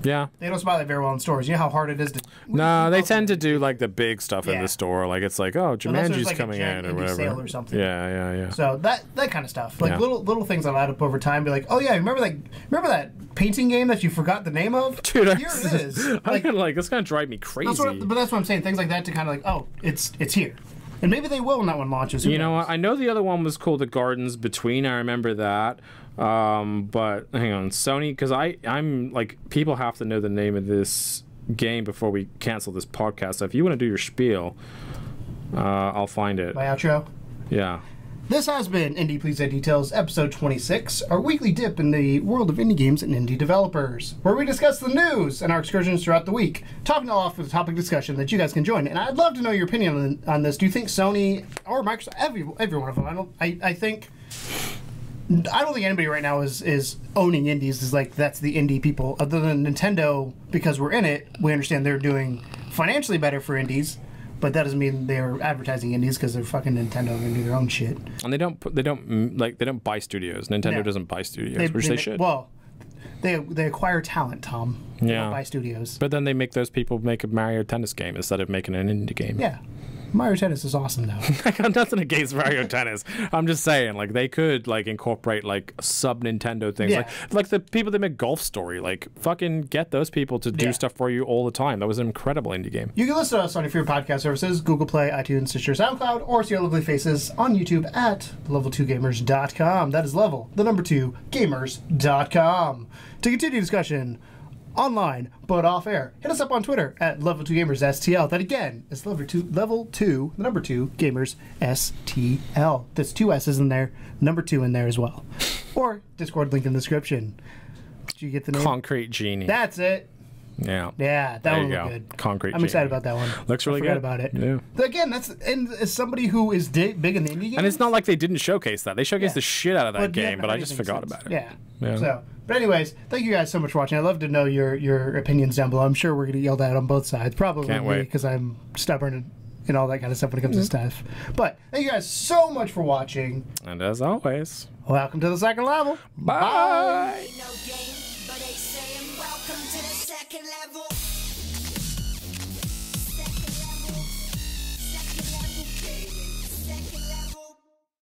S3: Yeah.
S2: They don't spotlight very well in stores. You know how hard it is to.
S3: No, they tend to do like the big stuff in the store. Like, it's like, oh, Jumanji's
S2: like
S3: coming out or whatever.
S2: Sale or something.
S3: Yeah.
S2: So that kind of stuff, like little things that add up over time. Be like, oh yeah, remember that painting game that you forgot the name of?
S3: Dude,
S2: here it is.
S3: Like it's gonna drive me crazy.
S2: But that's what I'm saying. Things like that to kind of like, oh, it's here. And maybe they will when that one launches.
S3: You know what? I know the other one was called The Gardens Between. I remember that. But hang on, Sony, because I'm like, people have to know the name of this game before we cancel this podcast. So if you want to do your spiel, I'll find it.
S2: My outro?
S3: Yeah.
S2: This has been Indie Please Add Details, episode 26, our weekly dip in the world of indie games and indie developers, where we discuss the news and our excursions throughout the week, topping it off with a topic discussion that you guys can join. And I'd love to know your opinion on this. Do you think Sony or Microsoft, every one of them? I don't think anybody right now is owning indies. Is like, that's the indie people. Other than Nintendo, because we're in it, we understand they're doing financially better for indies. But that doesn't mean they're advertising indies, because they're fucking Nintendo and they do their own shit.
S3: And they don't buy studios. Nintendo doesn't buy studios, which they should.
S2: Well, they acquire talent, Tom. They don't buy studios.
S3: But then they make those people make a Mario Tennis game instead of making an indie game.
S2: Yeah. Mario Tennis is awesome though.
S3: I got nothing against Mario Tennis. I'm just saying, like, they could like incorporate like sub Nintendo things,
S2: Yeah.
S3: like the people that make Golf Story, like fucking get those people to do
S2: Yeah.
S3: stuff for you all the time. That was an incredible indie game.
S2: You can listen to us on your favorite podcast services, Google Play, iTunes, Stitcher, SoundCloud, or see our lovely faces on YouTube at level2gamers.com. That is level, the number 2, gamers.com. To continue discussion online, but off air, hit us up on Twitter at level2gamersstl. That again is level 2, the number 2, gamers STL. There's 2 S's in there, number 2 in there as well. Or Discord link in the description. Did you get the name?
S3: Concrete Genie.
S2: That's it.
S3: Yeah.
S2: Yeah, that
S3: There
S2: one
S3: you
S2: looked
S3: go.
S2: good.
S3: Concrete
S2: I'm
S3: Genie.
S2: excited about that one.
S3: Looks really
S2: I forgot
S3: good.
S2: about it.
S3: Yeah.
S2: But again, and as somebody who is big in the indie game,
S3: And it's not like they didn't showcase that. They showcased
S2: Yeah.
S3: the shit out of that
S2: yeah,
S3: game, but I just
S2: anything
S3: forgot
S2: since.
S3: about it.
S2: Yeah.
S3: Yeah.
S2: So, but anyways, thank you guys so much for watching. I'd love to know your opinions down below. I'm sure we're gonna get yelled at on both sides. Probably
S3: Can't
S2: me
S3: wait.
S2: because I'm stubborn and all that kind of stuff when it comes to stuff. But thank you guys so much for watching.
S3: And as always,
S2: Welcome to the second level.
S3: bye.
S1: No game, but they saying welcome to the second level.